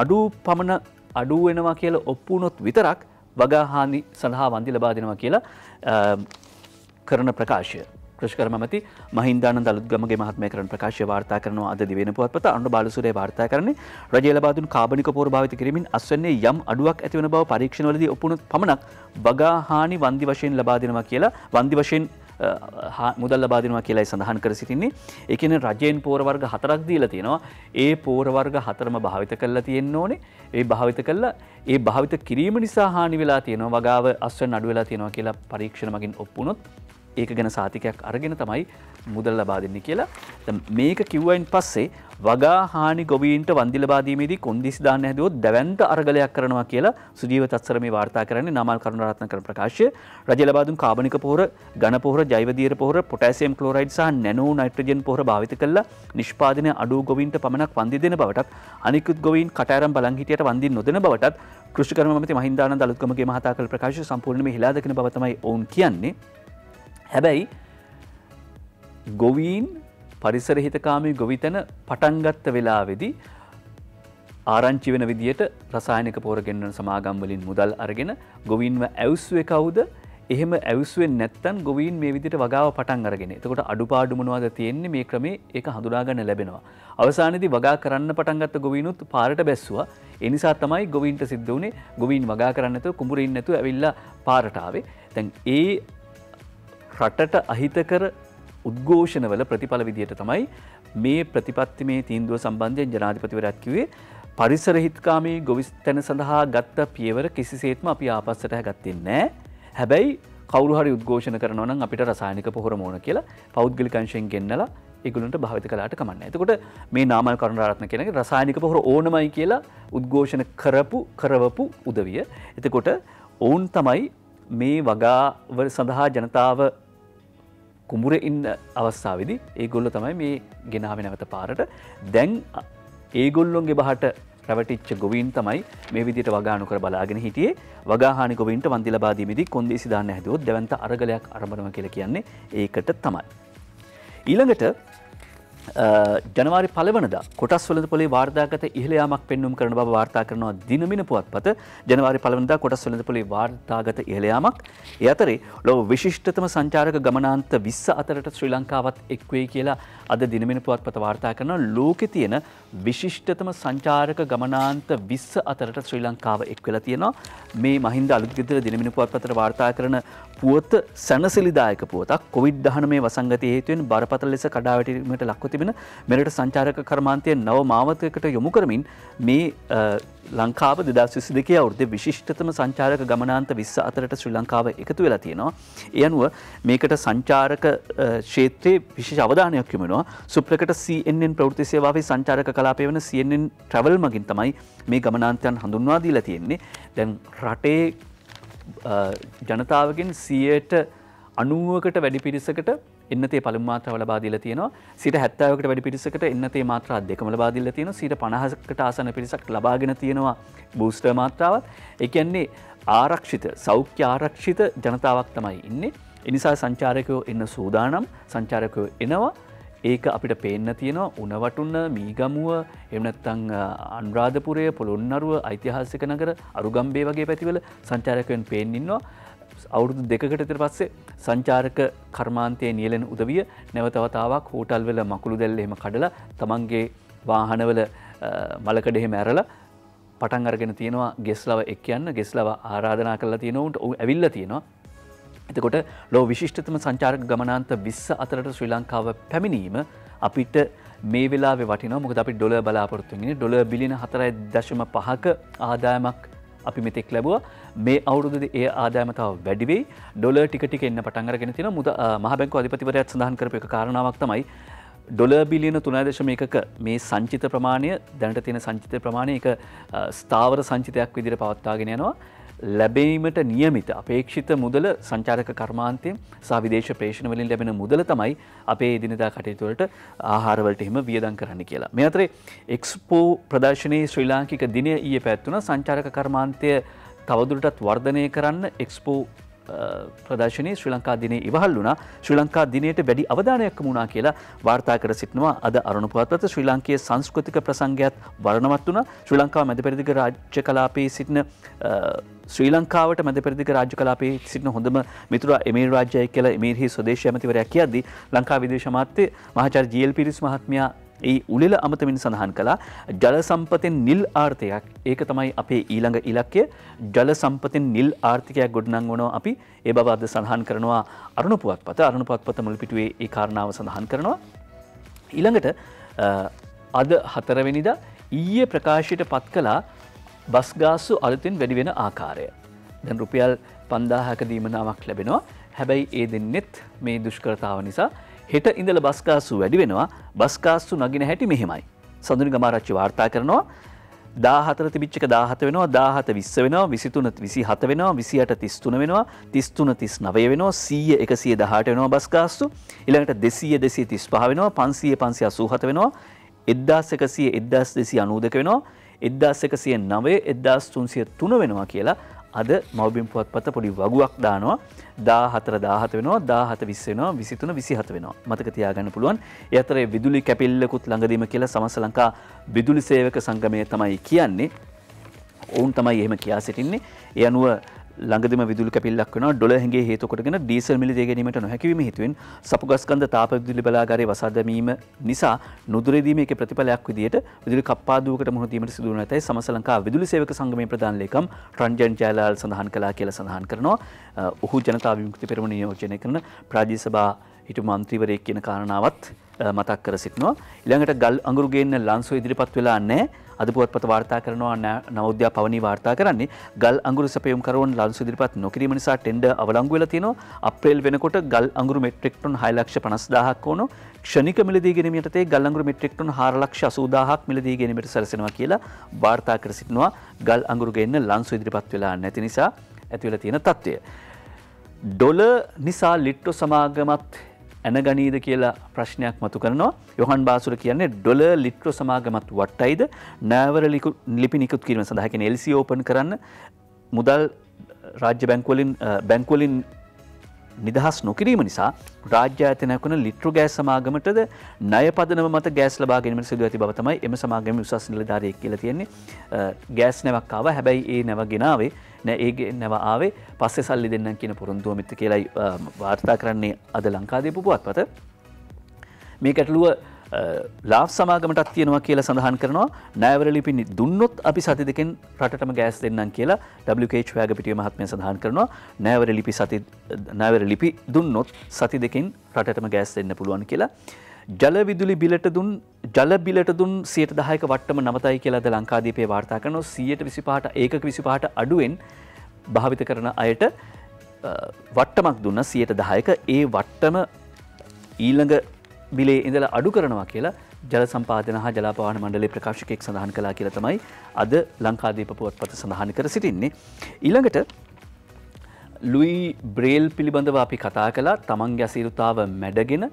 අඩු වෙනවා කියලා ඔප්පු වුණොත් විතරක් වගාහානි සඳහා වන්දි ලබා දෙනවා කියලා කරන ප්‍රකාශය. කෘෂිකර්ම මැති මහින්දානන්ද අලුත්ගමගේ මහත්මයා කරන ප්‍රකාශය වාර්තා කරනවා අද දිවෙන පුවත්පත. අනුර බාලසූරිය වාර්තා කරන්නේ රජය ලබා දුන් කාබනික පොහොර භාවිත කිරීමෙන් අස්වැන්නේ යම් අඩුවක් ඇති වෙන බව පරීක්ෂණවලදී ඔප්පු වුණොත් පමණක් වගාහානි වන්දි වශයෙන් ලබා දෙනවා කියලා වන්දි වශයෙන් මුදල් ලබා දෙනවා කියලායි සඳහන් කර සිටින්නේ. ඒ කියන්නේ රජයෙන් පොහොර වර්ග 4ක් දීලා තියෙනවා. ඒ පොහොර වර්ග 4ම භාවිත කරලා තියෙන්න ඕනේ. ඒ භාවිත කිරීම නිසා හානි වෙලා තියෙනවා. වගාව අස්වැන්න අඩු වෙලා තියෙනවා කියලා පරීක්ෂණ මගින් ඔප්පු වුණොත් ඒක ගැන සාතිකයක් අරගෙන තමයි මුදල් ලබා දෙන්නේ කියලා. මේක කිව්වයින් පස්සේ වගා හානි ගොවීන්ට වන්දි ලබා දීමේදී කොන්දිසි දාන්න හැදුවොත් දැවැන්ත අරගලයක් කරනවා කියලා සුජීව තත්සර මේ වාර්තා කරන්නේ නාමල් කරුණාරත්න කරන ප්‍රකාශය. රජය ලබා දුන් කාබනික පොහොර, ඝන පොහොර, ජෛව දියර පොහොර, පොටෑසියම් ක්ලෝරයිඩ් සහ නැනෝ නයිට්‍රජන් පොහොර භාවිත කළා නිෂ්පාදනය අඩු ගොවීන්ට පමණක් වන්දි දෙන බවටත් අනිකුත් ගොවීන් කටාරම් බලන් හිටියට වන්දි නොදෙන බවටත් කෘෂිකර්ම මැති මහින්දානන්ද අලුත්ගමගේ මහතා කළ ප්‍රකාශය සම්පූර්ණයෙන්ම හිලා දකින බව තමයි ඔවුන් කියන්නේ. හැබැයි ගොවීන් පරිසර හිතකාමී ගොවිතැන පටන් ගත්ත වෙලාවේදී ආරංචි වෙන විදියට රසායනික පොහොර ගෙන්වන සමාගම් වලින් මුදල් අරගෙන ගොවීන්ව ඇවුස්සුවේ කවුද? එහෙම ඇවුස්සුවේ නැත්තම් ගොවීන් මේ විදියට වගාව පටන් අරගෙන. එතකොට අඩුපාඩු මොනවද තියෙන්නේ මේ ක්‍රමේ ඒක හඳුනා ගන්න ලැබෙනවා. අවසානයේදී වගා කරන්න පටන් ගත්ත ගොවීනුත් පාරට බැස්සුවා. ඒ නිසා තමයි ගොවීන්ට සිද්ධ වුණේ ගොවීන් වගා කරන්න නැතුව කුඹුරින් නැතුව ඇවිල්ලා පාරට ආවේ. දැන් ඒ රටට අහිතකර උද්ඝෝෂණවල ප්‍රතිඵල විදියට තමයි මේ ප්‍රතිපත්තිමේ තීන්දුව සම්බන්ධයෙන් ජනාධිපතිවරයා කිව්වේ පරිසර හිතකාමී ගොවිතැන සඳහා ගත්ත පියවර කිසිසේත්ම අපි ආපස්සට ගත්තේ නැහැ. හැබැයි කවුරු හරි උද්ඝෝෂණ කරනවා නම් අපිට රසායනික පොහොර මොන කියලා පෞද්ගලික අංශයෙන් ගෙන්නලා ඒගොල්ලන්ට භාවිත කළාට කමන්නේ. එතකොට මේ නාමල් කරුණාරත්න කියනගේ රසායනික පොහොර ඕනමයි කියලා උද්ඝෝෂණ කරවපු උදවිය. එතකොට ඔවුන් තමයි මේ වගාව සඳහා ජනතාව කුඹුරේ ඉන්න අවස්ථාවේදී ඒගොල්ලෝ තමයි මේ ගෙනාවේ නැවත පාරට. දැන් ඒගොල්ලොන්ගේ බහට රැවටිච්ච ගොවීන් තමයි මේ විදිහට වගා නොකර බලාගෙන හිටියේ. වගාහානි ගොවීන්ට වන්දි ලබා දීමේදී කොන්දේසි දාන්න හැදුවොත් දෙවන්ත අරගලයක් ආරම්භනවා කියලා කියන්නේ ඒකට තමයි. ඊළඟට ජනවාරි 1 වෙනිදා කොටස් වෙළඳපොලේ වාර්තාගත ඉහළ යාමක් පෙන්වුම් කරන බව වාර්තා කරනවා දිනමින පුවත්පත. ජනවාරි 1 වෙනිදා කොටස් වෙළඳපොලේ වාර්තාගත ඉහළ යාමක්. ඒ අතරේ ලොව විශිෂ්ටතම සංචාරක ගමනාන්ත 20 අතරට ශ්‍රී ලංකාවත් එක් වෙයි කියලා අද දිනමින පුවත්පත වාර්තා කරනවා. ලෝකේ තියෙන විශිෂ්ටතම සංචාරක ගමනාන්ත 20 අතරට ශ්‍රී ලංකාව එක් වෙලා තියෙනවා. මේ මහින්ද අලුත්ගෙදර දිනමින පුවත්පතට වාර්තා කරන පුවත සැනසිලිදායක පුවතක්. COVID-19 වසංගතයේ හේතුවෙන් බරපතල ලෙස කඩාවැටීමට ලක්ව තිබෙන මෙරට සංචාරක කර්මාන්තයේ නව මාවතයකට යොමු කරමින් මේ ලංකාව 2022 අවුරුද්දේ විශිෂ්ටතම සංචාරක ගමනාන්ත 20 අතරට ශ්‍රී ලංකාව එකතු වෙලා තියෙනවා. ඒ අනුව මේකට සංචාරක ක්ෂේත්‍රයේ විශේෂ අවධානයක් යොමු වෙනවා. සුප්‍රකට CNN ප්‍රවෘත්ති සේවාවේ සංචාරක කලාපය වෙන CNN Travel මගින් තමයි මේ ගමනාන්තයන් හඳුන්වා දීලා තියෙන්නේ. දැන් රටේ ජනතාවගෙන් 90%කට වැඩි පිරිසකට එන්නතේ පළමු මාත්‍රාව ලබා දීලා තියෙනවා. 70%කට වැඩි පිරිසකට එන්නතේ මාත්‍රා දෙකම ලබා දීලා තියෙනවා. 50%කට ආසන්න පිරිසක් ලබාගෙන තියෙනවා බූස්ටර් මාත්‍රාවත්. ඒ කියන්නේ ආරක්ෂිත සෞඛ්‍ය ආරක්ෂිත ජනතාවක් තමයි ඉන්නේ. ඒ නිසා සංචාරකයෝ එන්න සූදානම්. සංචාරකයෝ එනවා. ඒක අපිට පේන්න තියෙනවා උණවටුන්න මීගමුව එහෙම නැත්නම් අනුරාධපුරය පොළොන්නරුව ඓතිහාසික නගර අරුගම්බේ වගේ පැතිවල සංචාරකයන් පේන්න ඉන්නවා. අවුරුදු 2කට විතර පස්සේ සංචාරක කර්මාන්තයේ නියැලෙන උදවිය නැවත වතාවක් හෝටල් වල මකුළු දැල්ල එහෙම කඩලා තමන්ගේ වාහනවල මලකඩ එහෙම ඇරලා පටන් අරගෙන තියෙනවා ගෙස්ලව එක් යන්න. ගෙස්ලව ආරාධනා කරලා තියෙනවා උන්ට ඇවිල්ලා තියෙනවා. එතකොට ලෝ විශිෂ්ටතම සංචාරක ගමනාන්ත 20 අතරට ශ්‍රී ලංකාව පැමිණීම අපිට මේ වෙලාවේ වටිනවා. මොකද අපි ඩොලර් බලාපොරොත්තු වෙන්නේ ඩොලර් බිලියන 4.5ක ආදායමක් අපි මෙතෙක් ලැබුවා. මේ අවුරුද්දේ ඒ ආදායම තව වැඩි වෙයි. ඩොලර් ටික එන්න පටන් අරගෙන තියෙනවා. මහ බැංකුව අධිපතිවරයාත් සඳහන් කරපු එක කාරණාවක් තමයි ඩොලර් බිලියන 3.1ක මේ සංචිත ප්‍රමාණය දැනට තියෙන සංචිත ප්‍රමාණය ඒක ස්ථාවර සංචිතයක් විදිහට පවත්වාගෙන යනවා. ලැබීමට නියමිත අපේක්ෂිත මුදල සංචාරක කර්මාන්තයෙන් සහ විදේශ ප්‍රේෂණ වලින් ලැබෙන මුදල තමයි අපේ එදිනදා කටයුතු වලට ආහාර වලට එහෙම වියදම් කරන්න කියලා. මේ අතරේ එක්ස්පෝ ප්‍රදර්ශනයේ ශ්‍රී ලාංකික දිනය ඊයේ පැවැත්වුණා. සංචාරක කර්මාන්තය තවදුරටත් වර්ධනය කරන්න එක්ස්පෝ ප්‍රදර්ශනයේ ශ්‍රී ලංකා දිනේ ඉවහල් වුණා. ශ්‍රී ලංකා දිනයට වැඩි අවධානයක් යොමු වුණා කියලා වාර්තා කර සිටිනවා අද අරුණ පුවත්පත. ශ්‍රී ලාංකීය සංස්කෘතික ප්‍රසංගයත් වර්ණවත් වුණා. ශ්‍රී ලංකාව මැද පෙරදිග රාජ්‍ය කලාපයේ සිටින ශ්‍රී ලංකාවට මැද පෙරදිග රාජ්‍ය කලාපයේ සිටින හොඳම මිතුරා එමීර් රාජ්‍යයි කියලා එමීර්හි ස්වදේශීය ඇමතිවරයා කියද්දී ලංකා විදේශ අමාත්‍ය මහාචාර්ය ජී.එල්. පිරිස් මහත්මයා ඒ උළෙල අමතමින් සඳහන් කළා ජල සම්පතෙන් නිල් ආර්ථිකයක්. ඒක තමයි අපේ ඊළඟ ඉලක්කය. ජල සම්පතෙන් නිල් ආර්ථිකයක් ගොඩනංවනවා අපි. ඒ බව අද සඳහන් කරනවා අරුණ පුවත්පත. අරුණ පුවත්පත මුල් පිටුවේ ඒ කාරණාව සඳහන් කරනවා. ඊළඟට අද 4 වෙනිදා ඊයේ ප්‍රකාශයට පත් කළා බස් ගාස්තු අලුතින් වැඩි වෙන ආකාරය. දැන් රුපියල් 5000ක දීමනාවක් ලැබෙනවා. හැබැයි ඒ දෙන්නෙත් මේ දුෂ්කරතාව නිසා හෙට ඉඳලා බස් ගාස්තු වැඩි වෙනවා. බස් ගාස්තු නගින හැටි මෙහෙමයි. සඳුනි ගමාරච්චි වාර්තා කරනවා 14 තිබිච්ච එක 17 වෙනවා, 17 20 වෙනවා, 23 27 වෙනවා, 28 33 වෙනවා, 33 39 වෙනවා, 100 118 වෙනවා බස් ගාස්තු. ඊළඟට 200 235 වෙනවා, 500 587 වෙනවා, 1100 1292 වෙනවා, 1109 1303 වෙනවා කියලා අද මව්බිම් පුවත්පත පොඩි වගුවක් දානවා 14 17 වෙනවා 17 20 වෙනවා 23 27 වෙනවා මතක තියාගන්න පුළුවන්. ඒ අතරේ විදුලි කැපිල්ලකුත් ළඟදීම කියලා සමස්ත ලංකා විදුලි සේවක සංගමය තමයි කියන්නේ. ඔවුන් තමයි එහෙම කියා සිටින්නේ. ඒ අනුව ළඟදිම විදුලි කැපිල්ලක් වෙනවා ඩොලර් හැඟේ හේතු කොටගෙන ඩීසල් මිල දිය ගැනීමට නොහැකි වීම හේතුවෙන් සපුගස්කන්ධ තාප විදුලි බලාගාරයේ වසා දැමීම නිසා නුදුරේ දීමේ ප්‍රතිඵලයක් විදියට විදුලි කප්පාදුවකට මුහුණ දීමට සිදු වන ඇතැයි සමස්ත ලංකා විදුලි සේවක සංගමේ ප්‍රධාන ලේකම් රංජන් ජයලාල් සඳහන් කළා කියලා සඳහන් කරනවා. ඔහු ජනතා විමුක්ති පෙරමුණ නියෝජනය කරන ප්‍රාදේශීය සභා හිටපු මන්ත්‍රීවරයෙක් කියන කාරණාවත් මතක් කර සිටිනවා. ඊළඟට ගල් අඟුරු ගේන්න ලන්සෝ ඉදිරිපත් වෙලා නැහැ. අද පුවත්පත වාර්තා කරනවා නවෝදයා පවනී වාර්තා කරන්නේ ගල් අඟුරු සැපයුම් කරවන ලන්සෝ ඉදිරිපත් නොකිරීම නිසා ටෙන්ඩර් අවලංගු වෙලා තියෙනවා. අප්‍රේල් වෙනකොට ගල් අඟුරු මෙට්‍රික් टन 6,50,000ක් වුණු ක්ෂණික මිලදී ගැනීම යටතේ ගල් අඟුරු මෙට්‍රික් टन 4,80,000ක් මිලදී ගැනීමට සැලසෙනවා කියලා වාර්තා කර සිටිනවා. ගල් අඟුරු ගේන්න ලන්සෝ ඉදිරිපත් වෙලා නැති නිසා ඇති වෙලා තියෙන තත්ත්වය. ඩොලර් නිසා ලිට්ටෝ සමාගමත් ඇනගනීද කියලා ප්‍රශ්නයක් මතු කරනවා. යොහන් බාසුර කියන්නේ ඩොලර් ලිට්‍රෝ සමාගමත් වටයිද නෑවර ලිපි නිකුත් කිරීම සඳහා කියන්නේ LC ඕපන් කරන්න මුදල් රාජ්‍ය බැංකුවලින් නිදහස් නොකිරීම නිසා රාජ්‍ය ආයතනයක් වන ලිට්‍රෝ ගෑස් සමාගමටද ණය පදනම මත ගෑස් ලබා ගැනීමට සිදු ඇති බව තමයි එම සමාගමේ උසස් නිලධාරියෙක් කියලා තියෙන්නේ. ගෑස් නැවක් ආවා. හැබැයි ඒ නැව ගෙනාවේ නෑ ඒ නැව ආවේ පස්සේ සල්ලි දෙන්නම් කියන පොරොන්දුව මිත්‍ර කියලායි වාර්තා කරන්නේ අද ලංකාදීප පුවත්පත. මේ ගැටලුව ලාබ් සමාගමටත් තියෙනවා කියලා සඳහන් කරනවා. ණයවර ලිපි දුන්නොත් අපි සති දෙකෙන් රටටම ගෑස් දෙන්නම් කියලා WH වැගපිටිය මහත්මයා සඳහන් කරනවා. ණයවර ලිපි දුන්නොත් සති දෙකෙන් රටටම ගෑස් දෙන්න පුළුවන් කියලා. ජල විදුලි බිලට දුන් 10%ක වට්ටම නවතයි කියලා අද ලංකාදීපේ වාර්තා කරනවා. 125ට ඒකක 25ට අඩුවෙන් භාවිත කරන අයට වට්ටමක් දුන්නා 10%ක ඒ වට්ටම ඊළඟ බිලේ ඉඳලා අඩු කරනවා කියලා ජල සම්පාදන හා ජලාපවාහන මණ්ඩලයේ ප්‍රකාශකයෙක් සඳහන් කළා කියලා තමයි අද ලංකාදීප පුවත්පත සඳහන් කර සිටින්නේ. ඊළඟට ලුයි බ්‍රේල් පිළිබඳව අපි කතා කළා. තමන්ගේ අසීරුතාව මැඩගෙන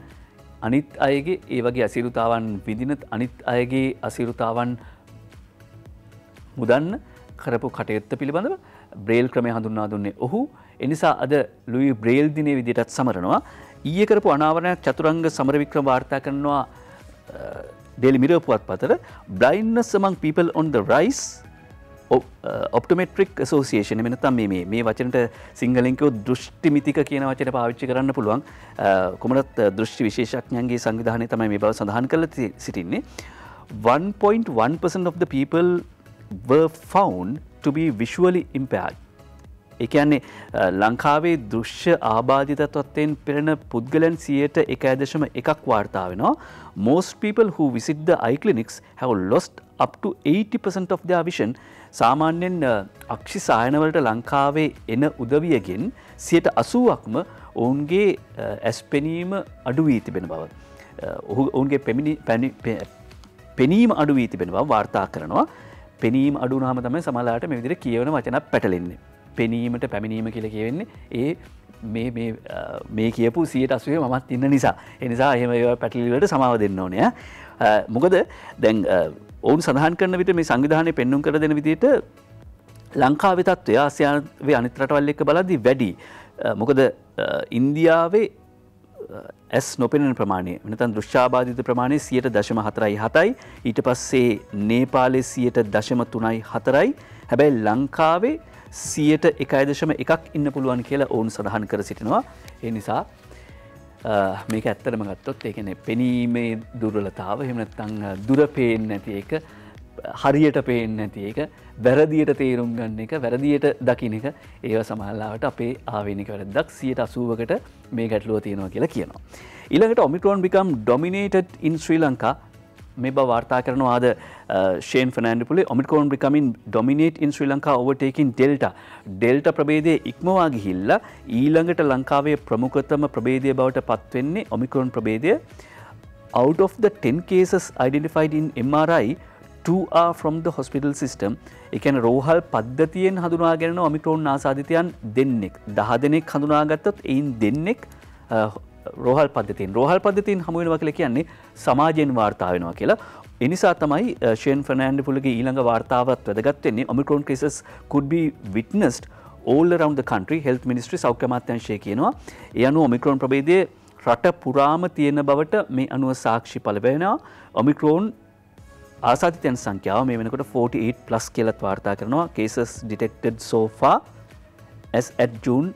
අනිත් අයගේ ඒ වගේ අසීරුතාවන් විඳින අනිත් අයගේ අසීරුතාවන් මුදන්න කරපු කටයුත්ත පිළිබඳව බ්‍රේල් ක්‍රමය හඳුන්වා දුන්නේ ඔහු. එනිසා අද ලුයි බ්‍රේල් දිනේ විදිහටත් සමරනවා. ඊයේ කරපු අනාවරණයක් චතුරංග සමරවික්‍රම වාර්තා කරනවා ඩේලි මිරර් පුවත්පතට. blindness among people on the rise optometric association එමෙ නැත්නම් මේ වචනට සිංහලෙන් කිව්වොත් දෘෂ්ටි මිතික කියන වචනේ පාවිච්චි කරන්න පුළුවන්. කොමනත් දෘෂ්ටි විශේෂඥයන්ගේ සංවිධානය තමයි මේ බව සඳහන් කරලා සිටින්නේ. 1.1% of the people were found to be visually impaired. ඒ කියන්නේ ලංකාවේ දෘශ්‍ය ආබාධිත තත්ත්වයෙන් පෙළෙන පුද්ගලයන් 1.1% වාර්තා වෙනවා. Most people who visit the eye clinics have lost up to 80% of their vision. සාමාන්‍යයෙන් අක්ෂි සායනවලට ලංකාවේ එන උදවියගෙන් 80%ක්ම ඔවුන්ගේ ඇස් පෙනීම අඩු වී තිබෙන බව. ඔවුන්ගේ පෙනීම අඩු වී තිබෙන බව වාර්තා කරනවා. පෙනීම අඩු වුණාම තමයි සමහරවිට මේ විදිහට කියවන වචනක් පැටලෙන්නේ. පෙනීමට පැමිණීම කියලා කියවෙන්නේ ඒ මේ කියපු 80% මමත් ඉන්න නිසා. ඒ නිසා එහෙම ඒවා පැටලි වලට සමාව දෙන්න ඕනේ. මොකද දැන් ඔවුන් සඳහන් කරන විට මේ සංවිධානය පෙන්වුම් කර දෙන විදිහට ලංකාවේ තත්ත්වය ආසියාවේ අනිත් රටවල් එක්ක බලද්දී වැඩි. මොකද ඉන්දියාවේ ඇස් නොපෙනෙන ප්‍රමාණය නැත්නම් දෘශ්‍යාබාධිත ප්‍රමාණය 0.47යි. ඊට පස්සේ නේපාලේ 0.34යි. හැබැයි ලංකාවේ 1.1% ඉන්න පුළුවන් කියලා ඔවුන් සඳහන් කර සිටිනවා. ඒ නිසා මේක ඇත්තටම ගත්තොත් ඒ කියන්නේ පෙනීමේ දුර්වලතාව එහෙම නැත්නම් දුර පේන්නේ නැති එක, හරියට පේන්නේ නැති එක, වැරදියට තේරුම් ගන්න එක, වැරදියට දකින්න එක ඒව සමහරවිට අපේ ආවේනික වැරද්දක් 80%කට මේ ගැටලුව තියෙනවා කියලා කියනවා. ඊළඟට Omicron become dominated in Sri Lanka මේ බව වාර්තා කරනවා ආද Shane Fernandopulle. Omicron becoming dominate in Sri Lanka overtaking Delta. Delta ප්‍රභේදයේ ඉක්මවා ගිහිල්ලා ඊළඟට ලංකාවේ ප්‍රමුඛතම ප්‍රභේදය බවට පත් වෙන්නේ Omicron ප්‍රභේදය. Out of the 10 cases identified in MRI, 2 are from the hospital system. ඒ කියන්නේ රෝහල් පද්ධතියෙන් හඳුනාගෙන Omicron ආසාදිතයන් දෙන්නෙක් 10 දෙනෙක් හඳුනාගත්තොත් එයින් දෙන්නෙක් රෝහල් පද්ධතියෙන් හමු වෙනවා කියලා කියන්නේ සමාජයෙන් වාර්තා වෙනවා කියලා. ඒ නිසා තමයි ෂේන් ෆර්නෑන්ඩෝපුලගේ ඊළඟ වාර්තාවත් වැදගත් වෙන්නේ. Omicron cases could be witnessed all around the country. Health Ministry සෞඛ්‍ය අමාත්‍යාංශය කියනවා ඒ අනුව ඔමික්‍රෝන් ප්‍රභේදයේ රට පුරාම තියෙන බවට මේ අනුව සාක්ෂි පළ වෙනවා. ඔමික්‍රෝන් ආසාදිතයන් සංඛ්‍යාව මේ වෙනකොට 48+ කියලාත් වාර්තා කරනවා. cases detected so far as at June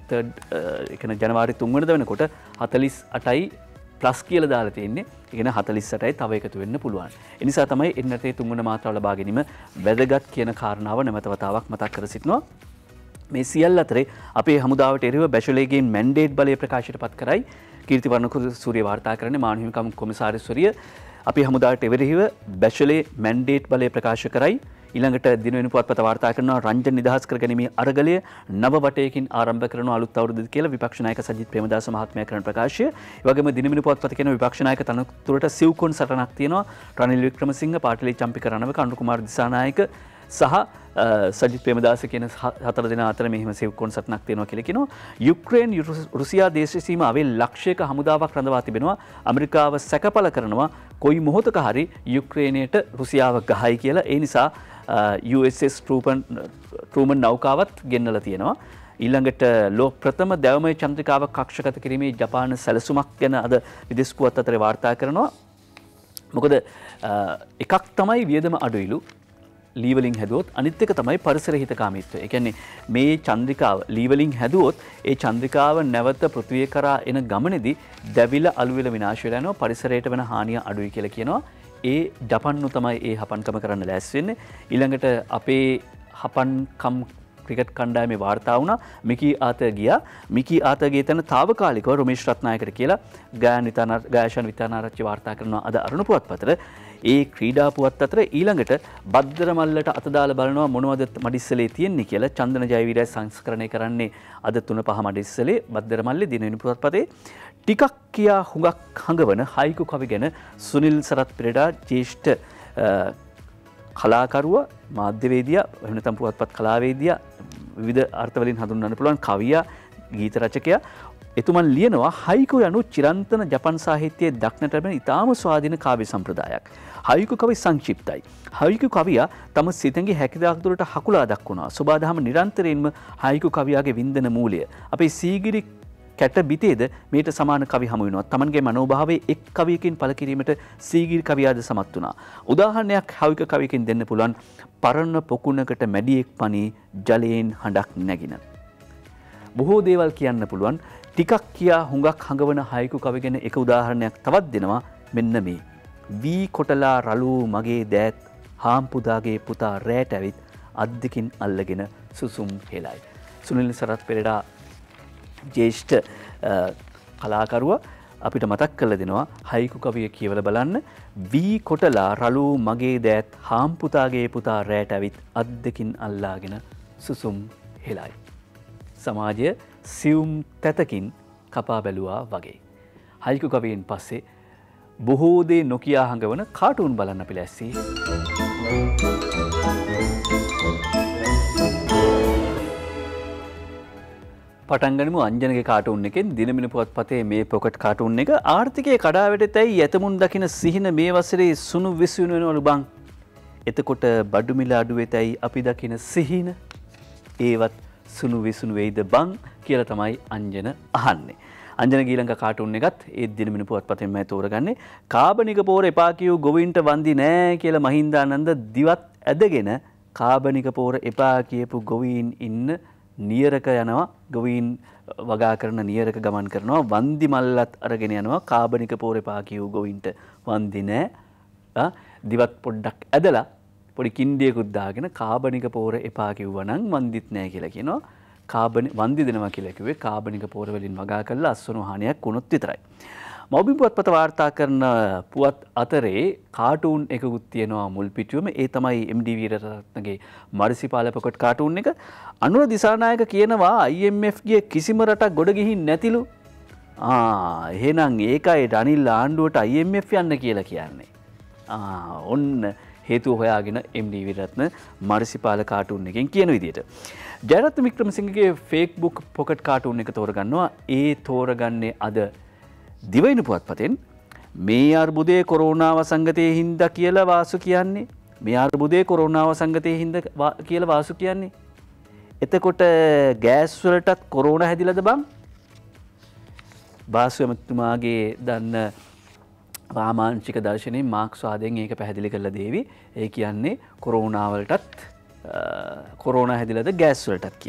3rd ජනවාරි 3 වෙනිදා වෙනකොට 48යි ප්ලස් කියලා දාලා තියෙන්නේ. ඒ කියන්නේ 48යි තව එකතු වෙන්න පුළුවන්. ඒ නිසා තමයි එන්නතේ 3 වෙනි මාත්‍රාව ලබා ගැනීම වැදගත් කියන කාරණාව නැවත වතාවක් මතක් කර සිටිනවා. මේ සියල්ල අතරේ අපේ හමුදාවට එරෙහිව බැෂලේගෙන් මැන්ඩේට් බලය ප්‍රකාශයට පත් කරයි කීර්තිවර්ණ සූරිය වාර්තා කරන්නේ මානව හිමිකම් කොමසාරිස්වරිය අපේ හමුදාවට එරෙහිව බැෂලේ මැන්ඩේට් බලය ප්‍රකාශ කරයි. ඊළඟට දිනවෙන පුවත්පත වාර්තා කරනවා රංජන් නිදහස් කර ගැනීමේ අරගලය නව වටයකින් ආරම්භ කරන අලුත් අවුරුද්දද කියලා විපක්ෂ නායක සජිත් ප්‍රේමදාස මහත්මයා කරන ප්‍රකාශය. ඒ වගේම දිනවෙන පුවත්පත කියන විපක්ෂ නායක තනතුරට සිව්කොන් සටනක් තියෙනවා. රනිල් වික්‍රමසිංහ, පාටලී චම්පික රණවක, අනුර කුමාර දිසානායක සහ සජිත් ප්‍රේමදාස කියන 4 දෙනා අතර මෙහිම සිව්කොන් සටනක් තියෙනවා කියලා කියනවා. යුක්‍රේන් රුසියා දේශ සීමාවේ ලක්ෂයක හමුදාවක් රඳවා තිබෙනවා. ඇමරිකාව සැකපල කරනවා කොයි මොහොතක හරි යුක්‍රේනයට රුසියාව ගහයි කියලා. ඒ නිසා USS ට්‍රූමන් නෞකාවත් ගෙන්නලා තියෙනවා. ඊළඟට ලෝක ප්‍රථම දැවමය චන්ද්‍රිකාවක් කක්ෂගත කිරීමේ ජපාන සැලසුමක් ගැන අද විදේශ පුවත් අතරේ වාර්තා කරනවා. මොකද එකක් තමයි වියදම අඩුයිලු ලීවලින් හැදුවොත්, අනිත් එක තමයි පරිසර හිතකාමීත්වය. ඒ කියන්නේ මේ චන්ද්‍රිකාව ලීවලින් හැදුවොත් ඒ චන්ද්‍රිකාව නැවත පෘථිවිය කරා එන ගමනේදී දැවිලා අලුවිලා විනාශ වෙලා යනවා. පරිසරයට වෙන හානිය අඩුයි කියලා කියනවා. ඒ ජපන්නු තමයි ඒ හපන්කම කරන්න ලෑස්ති වෙන්නේ. ඊළඟට අපේ හපන්කම් ක්‍රිකට් කණ්ඩායමේ වාර්තා වුණා මිකී ආතගියා. මිකී ආතගේ තන తాවකාලිකව රොමේෂ් රත්නායකට කියලා ගායෂන් විතානාරච්චි වාර්තා කරනවා අද අරුණ පුවත්පතට. ඒ ක්‍රීඩා පුවත් අතර ඊළඟට බද්දර මල්ලට අත දාලා බලනවා මොනවද මඩිස්සලේ තියෙන්නේ කියලා. චන්දන ජයවීරය සංස්කරණය කරන්නේ අද 3-5 මඩිස්සලේ බද්දර මල්ලේ දිනවෙන පුවත්පතේ. ටිකක් කියා හුඟක් හඟවන හයිකු කවි ගැන සුනිල් සරත් පෙරේරා ජ්‍යෙෂ්ඨ කලාකරුවා, මාධ්‍යවේදියා, එහෙම නැත්නම් පුවත්පත් කලාවේදියා, විවිධ අර්ථවලින් හඳුන්වන්න පුළුවන් කවියා, ගීත රචකයා. එතුමන් ලියනවා හයිකු යනු චිරන්තන ජපන් සාහිත්‍යයේ දක්නට ලැබෙන ඉතාම ස්වාධීන කාව්‍ය සම්ප්‍රදායක්. හයිකු කවි සංක්ෂිප්තයි. හයිකු කවියා තම සිතෙන්ගේ හැකියාවක් දුරට හකුලා දක්වනවා. සෝබාදහම නිරන්තරයෙන්ම හයිකු කවියාගේ වින්දන මූලය. අපේ සීගිරි කැට බිතේද මේට සමාන කවි හමු වෙනවා. තමන්ගේ මනෝභාවයේ එක් කවියකින් පළ කිරීමට සීගිරි කවියාද සමත් වුණා. උදාහරණයක් හයිකු කවියකින් දෙන්න පුළුවන්. පරණ පොකුණකට මැඩියෙක් පනී ජලයෙන් හඬක් නැගින. බොහෝ දේවල් කියන්න පුළුවන්. ටිකක් කියා හුඟක් හඟවන හයිකු කවි ගැන එක උදාහරණයක් තවත් දෙනවා. මෙන්න මේ. වී කොටලා රළු මගේ දෑත් හාම්පුදාගේ පුතා රැට ඇවිත් අද්දකින් අල්ලගෙන සුසුම් හෙලයි. සුනිල් සරත් පෙරේරා ජ්‍යෙෂ්ඨ කලාකරුවා අපිට මතක් කරලා දෙනවා හයිකු කවිය කියවලා බලන්න. වී කොටලා රළු මගේ දෑත් හාම්පුතාගේ පුතා රැට ඇවිත් අද්දකින් අල්ලාගෙන සුසුම් හෙලයි. සමාජය සියුම් තැතකින් කපා බැලුවා වගේ. හයිකු කවියෙන් පස්සේ බොහෝ දේ නොකියා හඟවන කාටූන් බලන්න අපි ලැස්සී. පටන්ගනිමු අංජනගේ කාටූන් එකෙන්. දිනමින පුවත්පතේ මේ පොකට් කාටූන් එක. ආර්ථිකයේ කඩාවැටෙතැයි ඇතමුන් දකින සිහින මේ වසරේ සුණු විසුණු වෙනවලු බං. එතකොට බඩු මිල අඩු වෙතැයි අපි දකින සිහින ඒවත් සුණු විසුණු වෙයිද බං කියලා තමයි අංජන අහන්නේ. අංජන ගීලංග කාටූන් එකත් ඒ දිනමින පුවත්පතෙන් මම තෝරගන්නේ. කාබනික පෝර එපා කියූ ගොවීන්ට වන්දි නෑ කියලා මහින්දානන්ද දිවත් ඇදගෙන කාබනික පෝර එපා කියපු ගොවීන් ඉන්න නියරක යනවා. ගොවීන් වගා කරන නියරක ගමන් කරනවා. වන්දි මල්ලත් අරගෙන යනවා. කාබනික පෝර එපා කියූ ගොවීන්ට වන්දි නෑ. දිවත් පොඩ්ඩක් ඇදලා පොඩි කිණ්ඩියකුත් දාගෙන කාබනික පෝර එපා කිව්වා නම් වන්දිත් නෑ කියලා කියනවා. වන්දි දෙනවා කියලා කිව්වේ කාබනික පෝර වලින් වගා කරලා අස්වනු හානියක් වුණොත් විතරයි. මෞබිම් පුවත්පත වාර්තා කරන පුවත් අතරේ කාටූන් එකකුත් තියෙනවා මුල් පිටුවේම. ඒ තමයි MD වීරරත්නගේ මරිසිපාල පොකට් කාටූන් එක. අනුර දිසානායක කියනවා IMF ගිය කිසිම රටක් ගොඩ ගිහින් නැතිලු. එහෙනම් ඒකයි රනිල් ආණ්ඩුවට IMF යන්න කියලා කියන්නේ. ඔන්න හේතුව හොයාගෙන MD වීරරත්න මරිසිපාල කාටූන් එකෙන් කියන විදිහට. ජයරත්න වික්‍රමසිංහගේ Facebook පොකට් කාටූන් එක තෝරගන්නවා. ඒ තෝරගන්නේ අද දිවයින පුවත්පතෙන්. මේ අර්බුදයේ කොරෝනා වසංගතයේ හින්දා කියලා වාසු කියන්නේ. මේ අර්බුදයේ කොරෝනා වසංගතයේ හින්දා කියලා වාසු කියන්නේ. එතකොට ගෑස් වලටත් කොරෝනා හැදිලාද බං? බාසු එමතුමාගේ දන්න වාමාංශික දර්ශනයේ මාක්ස්වාදයෙන් ඒක පැහැදිලි කරලා දේවි. ඒ කියන්නේ කොරෝනා වලටත් කොරෝනා හැදිලාද ගෑස් වලටත්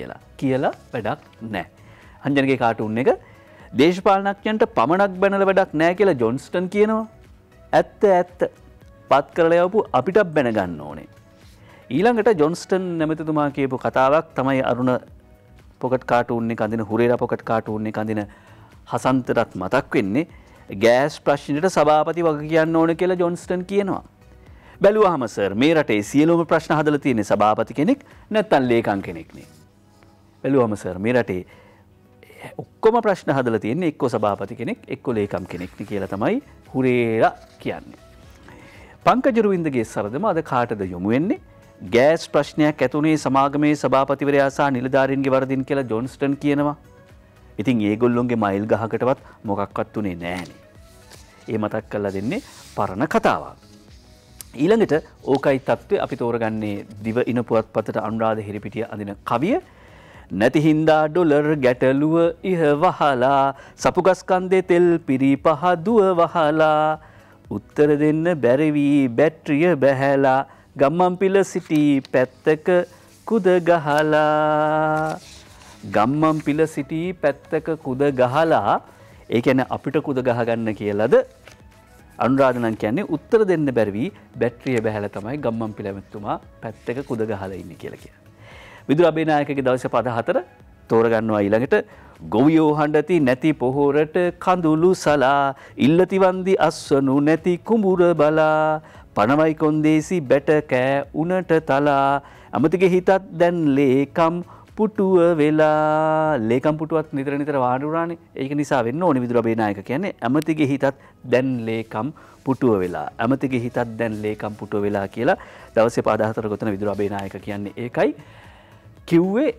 කියලා වැඩක් නැහැ. අංජනගේ කාටුන් එක දේශපාලනඥයන්ට පමණක් බැනලා වැඩක් නැහැ කියලා ජොන්ස්ටන් කියනවා. ඇත්ත පත් කරලා යවපු අපිටත් බැන ගන්න ඕනේ. ඊළඟට ජොන්ස්ටන් නැමැතිතුමා කියපු කතාවක් තමයි අරුණ පොකට් කාටුන් එක අඳින හුරේරා පොකට් කාටුන් එක අඳින හසන්තටත් මතක් වෙන්නේ ගෑස් ප්‍රශ්නෙට සභාපති වග කියන්න ඕන කියලා ජොන්ස්ටන් කියනවා. බැලුවාම සර් මේ රටේ සියලුම ප්‍රශ්න හදලා තියෙන්නේ සභාපති කෙනෙක් නැත්නම් ලේකම් කෙනෙක්නේ. බැලුවාම සර් මේ රටේ ඔක්කොම ප්‍රශ්න හදලා තියෙන්නේ එක්ක සභාපති කෙනෙක් එක්ක ලේකම් කෙනෙක් නේ කියලා තමයි හුරේරා කියන්නේ. පංකජ රුවින්දගේ සරදම අද කාටද යොමු වෙන්නේ? ගෑස් ප්‍රශ්නයක් ඇතුනේ සමාගමේ සභාපතිවරයා සහ නිලධාරීන්ගේ වරදින් කියලා ජොන්ස්ටන් කියනවා. ඉතින් ඒගොල්ලොන්ගේ මයිල් ගහකටවත් මොකක්වත් උනේ නැහනේ. ඒ මතක් කරලා දෙන්නේ පරණ කතාවක්. ඊළඟට ඕකයි තත්ත්වය අපි තෝරගන්නේ දිව ඉන පුවත්පතට අනුරාධ හිරිපිටිය අඳින කවිය. නැති හින්දා ඩොලර් ගැටලුව ඉහ වහලා සපුගස් කන්දේ තෙල් පිරි පහ දුව වහලා උත්තර දෙන්න බැරි වී බැටරිය බැහැලා ගම්මන්පිල සිටි පැත්තක කුද ගහලා ගම්මන්පිල සිටි පැත්තක කුද ගහලා ඒ කියන්නේ අපිට කුද ගහගන්න කියලාද අනුරාධ නම් කියන්නේ උත්තර දෙන්න බැරි වී බැටරිය බැහැලා තමයි ගම්මන්පිල ඇමතුමා පැත්තක කුද ගහලා ඉන්නේ කියලා කියන්නේ. විදුර අබේනායකගේ දවසේ පද 4 තෝරගන්නවා ඊළඟට ගොවියෝ හඬති නැති පොහොරට කඳුළු සලා ඉල්ලති වන්දි අස්වනු නැති කුඹුර බලා පණවයි කොන්දේසි බැට කෑ උනට තලා අමතිගේ හිතත් දැන් ලේකම් පුටුව වෙලා ලේකම් පුටුවත් නිතර වාඩි වුණානේ. ඒක නිසා වෙන්න ඕනේ විදුර අබේනායක කියන්නේ අමතිගේ හිතත් දැන් ලේකම් පුටුව වෙලා අමතිගේ හිතත් දැන් ලේකම් පුටුව වෙලා කියලා දවසේ පද 4 ගොතන විදුර අබේනායක කියන්නේ ඒකයි. කිව්වේ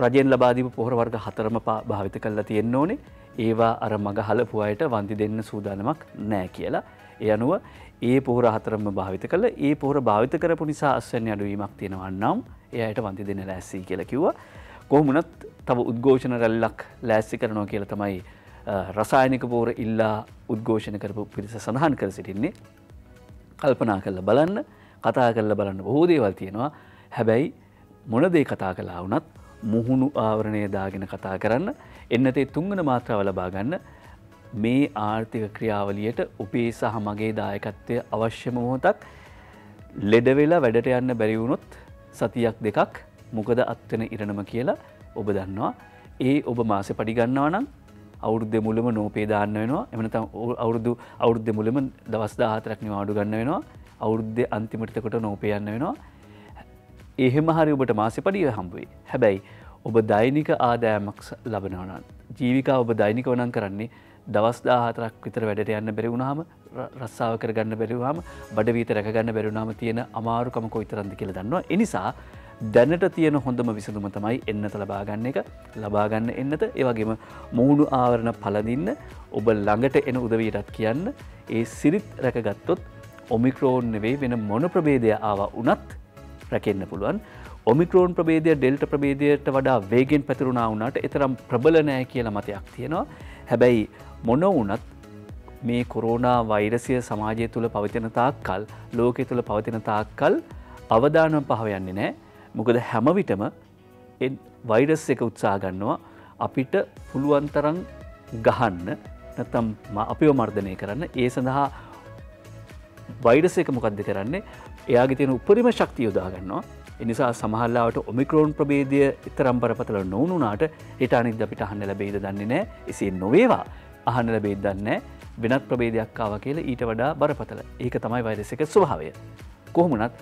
රජයෙන් ලබා දීපු පොහොර වර්ග 4ම භාවිත කරලා තියෙන්න ඕනේ. ඒවා අර මග හලපු අයට වන්දි දෙන්න සූදානමක් නැහැ කියලා. ඒ අනුව ඒ පොහොර 4ම භාවිත කළා. ඒ පොහොර භාවිත කරපු නිසා අස්වැන්න අඩුවීමක් තියෙනවා නම් ඒ අයට වන්දි දෙන්න ලෑස්ති කියලා කිව්වා. කොහොම වුණත් තව උද්ඝෝෂණ රැල්ලක් ලෑස්ති කරනවා කියලා තමයි රසායනික පොහොර ඉල්ලා උද්ඝෝෂණ කරපු පිරිස සඳහන් කර සිටින්නේ. කල්පනා කරලා බලන්න කතා කරලා බලන්න බොහෝ දේවල් තියෙනවා. හැබැයි මොන දේ කතා කළා වුණත් මුහුණු ආවරණය දාගෙන කතා කරන්න එන්නතේ තුන්වන මාත්‍රාව ලබා ගන්න මේ ආර්ථික ක්‍රියාවලියට ඔබේ සහ මගේ දායකත්වය අවශ්‍යම මොහොතක් ලෙඩ වෙලා වැඩට යන්න බැරි වුණොත් සතියක් දෙකක් මොකද අත්වෙන ඉරණම කියලා ඔබ දන්නවා. ඒ ඔබ මාසෙ පඩි ගන්නවා නම් අවුරුද්දේ මුලම නෝපේ දාන්න වෙනවා. එහෙම නැත්නම් අවුරුද්දේ මුලම දවස් 14ක් නිවාඩු ගන්න වෙනවා. අවුරුද්දේ අන්තිමට කොට නෝපේ යන්න වෙනවා. එහෙම හරි ඔබට මාසෙපඩිය හම්බ වෙයි. හැබැයි ඔබ දෛනික ආදායමක් ලබනවා නම් ජීවිකාව ඔබ දෛනිකව නම් කරන්නේ දවස් 14ක් විතර වැඩට යන්න බැරි වුණාම රස්සාව කරගන්න බැරි වුණාම බඩ වීත රැක ගන්න බැරි වුණාම තියෙන අමාරුකම කොයිතරම්ද කියලා දන්නවා. ඒ නිසා දැනට තියෙන හොඳම විසඳුම තමයි එන්නත ලබා ගන්න එක. ලබා ගන්න එන්නත ඒ වගේම මූණු ආවරණ පළදින්න ඔබ ළඟට එන උදවියටත් කියන්න ඒ සිරිත් රැකගත්තොත් ඔමික්‍රෝන් නෙවෙයි වෙන මොන ප්‍රභේදය ආවා වුණත් රැකෙන්න පුළුවන්. ඔමික්‍රෝන් ප්‍රභේදය ඩෙල්ටා ප්‍රභේදයට වඩා වේගෙන් පැතිරුණා වුණාට ඒතරම් ප්‍රබල නැහැ කියලා මතයක් තියෙනවා. හැබැයි මොන වුණත් මේ කොරෝනා වෛරසය සමාජය තුළ පවතින තාක්කල් ලෝකයේ තුළ පවතින තාක්කල් අවදානම පහව යන්නේ නැහැ. මොකද හැම විටම වෛරස් එක උත්සාහ ගන්නවා අපිට පුළුවන් තරම් ගහන්න නැත්නම් අපිව මර්ධනය කරන්න. ඒ සඳහා වෛරස් එක මොකද්ද කරන්නේ? එයාගේ තියෙන උපරිම ශක්තිය යොදා ගන්නවා. ඒ නිසා සමහරවිට ඔමික්‍රෝන් ප්‍රභේදය තරම් බරපතල නොවුණාට ඊට අනිත් අපිට අහන්න ලැබෙයිද දන්නේ නැහැ. එසේ නොවේවා අහන්න ලැබෙයිද දන්නේ නැහැ. වෙනත් ප්‍රභේදයක් ආවා කියලා ඊට වඩා බරපතල. ඒක තමයි වෛරස් එකේ ස්වභාවය. කොහොම වුණත්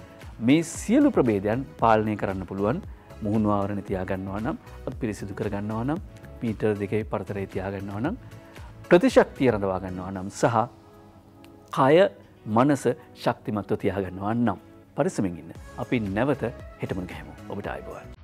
මේ සියලු ප්‍රභේදයන් පාලනය කරන්න පුළුවන් මුහුණු ආවරණ තියා ගන්නවා නම් පිරිසිදු කර ගන්නවා නම් මීටර 2 පරතරය තියා ගන්නවා නම් ප්‍රතිශක්තිය රඳවා ගන්නවා නම් සහ කය මනස ශක්තිමත්ව තියාගන්නවා නම් පරිස්සමින් ඉන්න. අපි නැවත හෙටම ගහමු. ඔබට ආයුබෝවන්.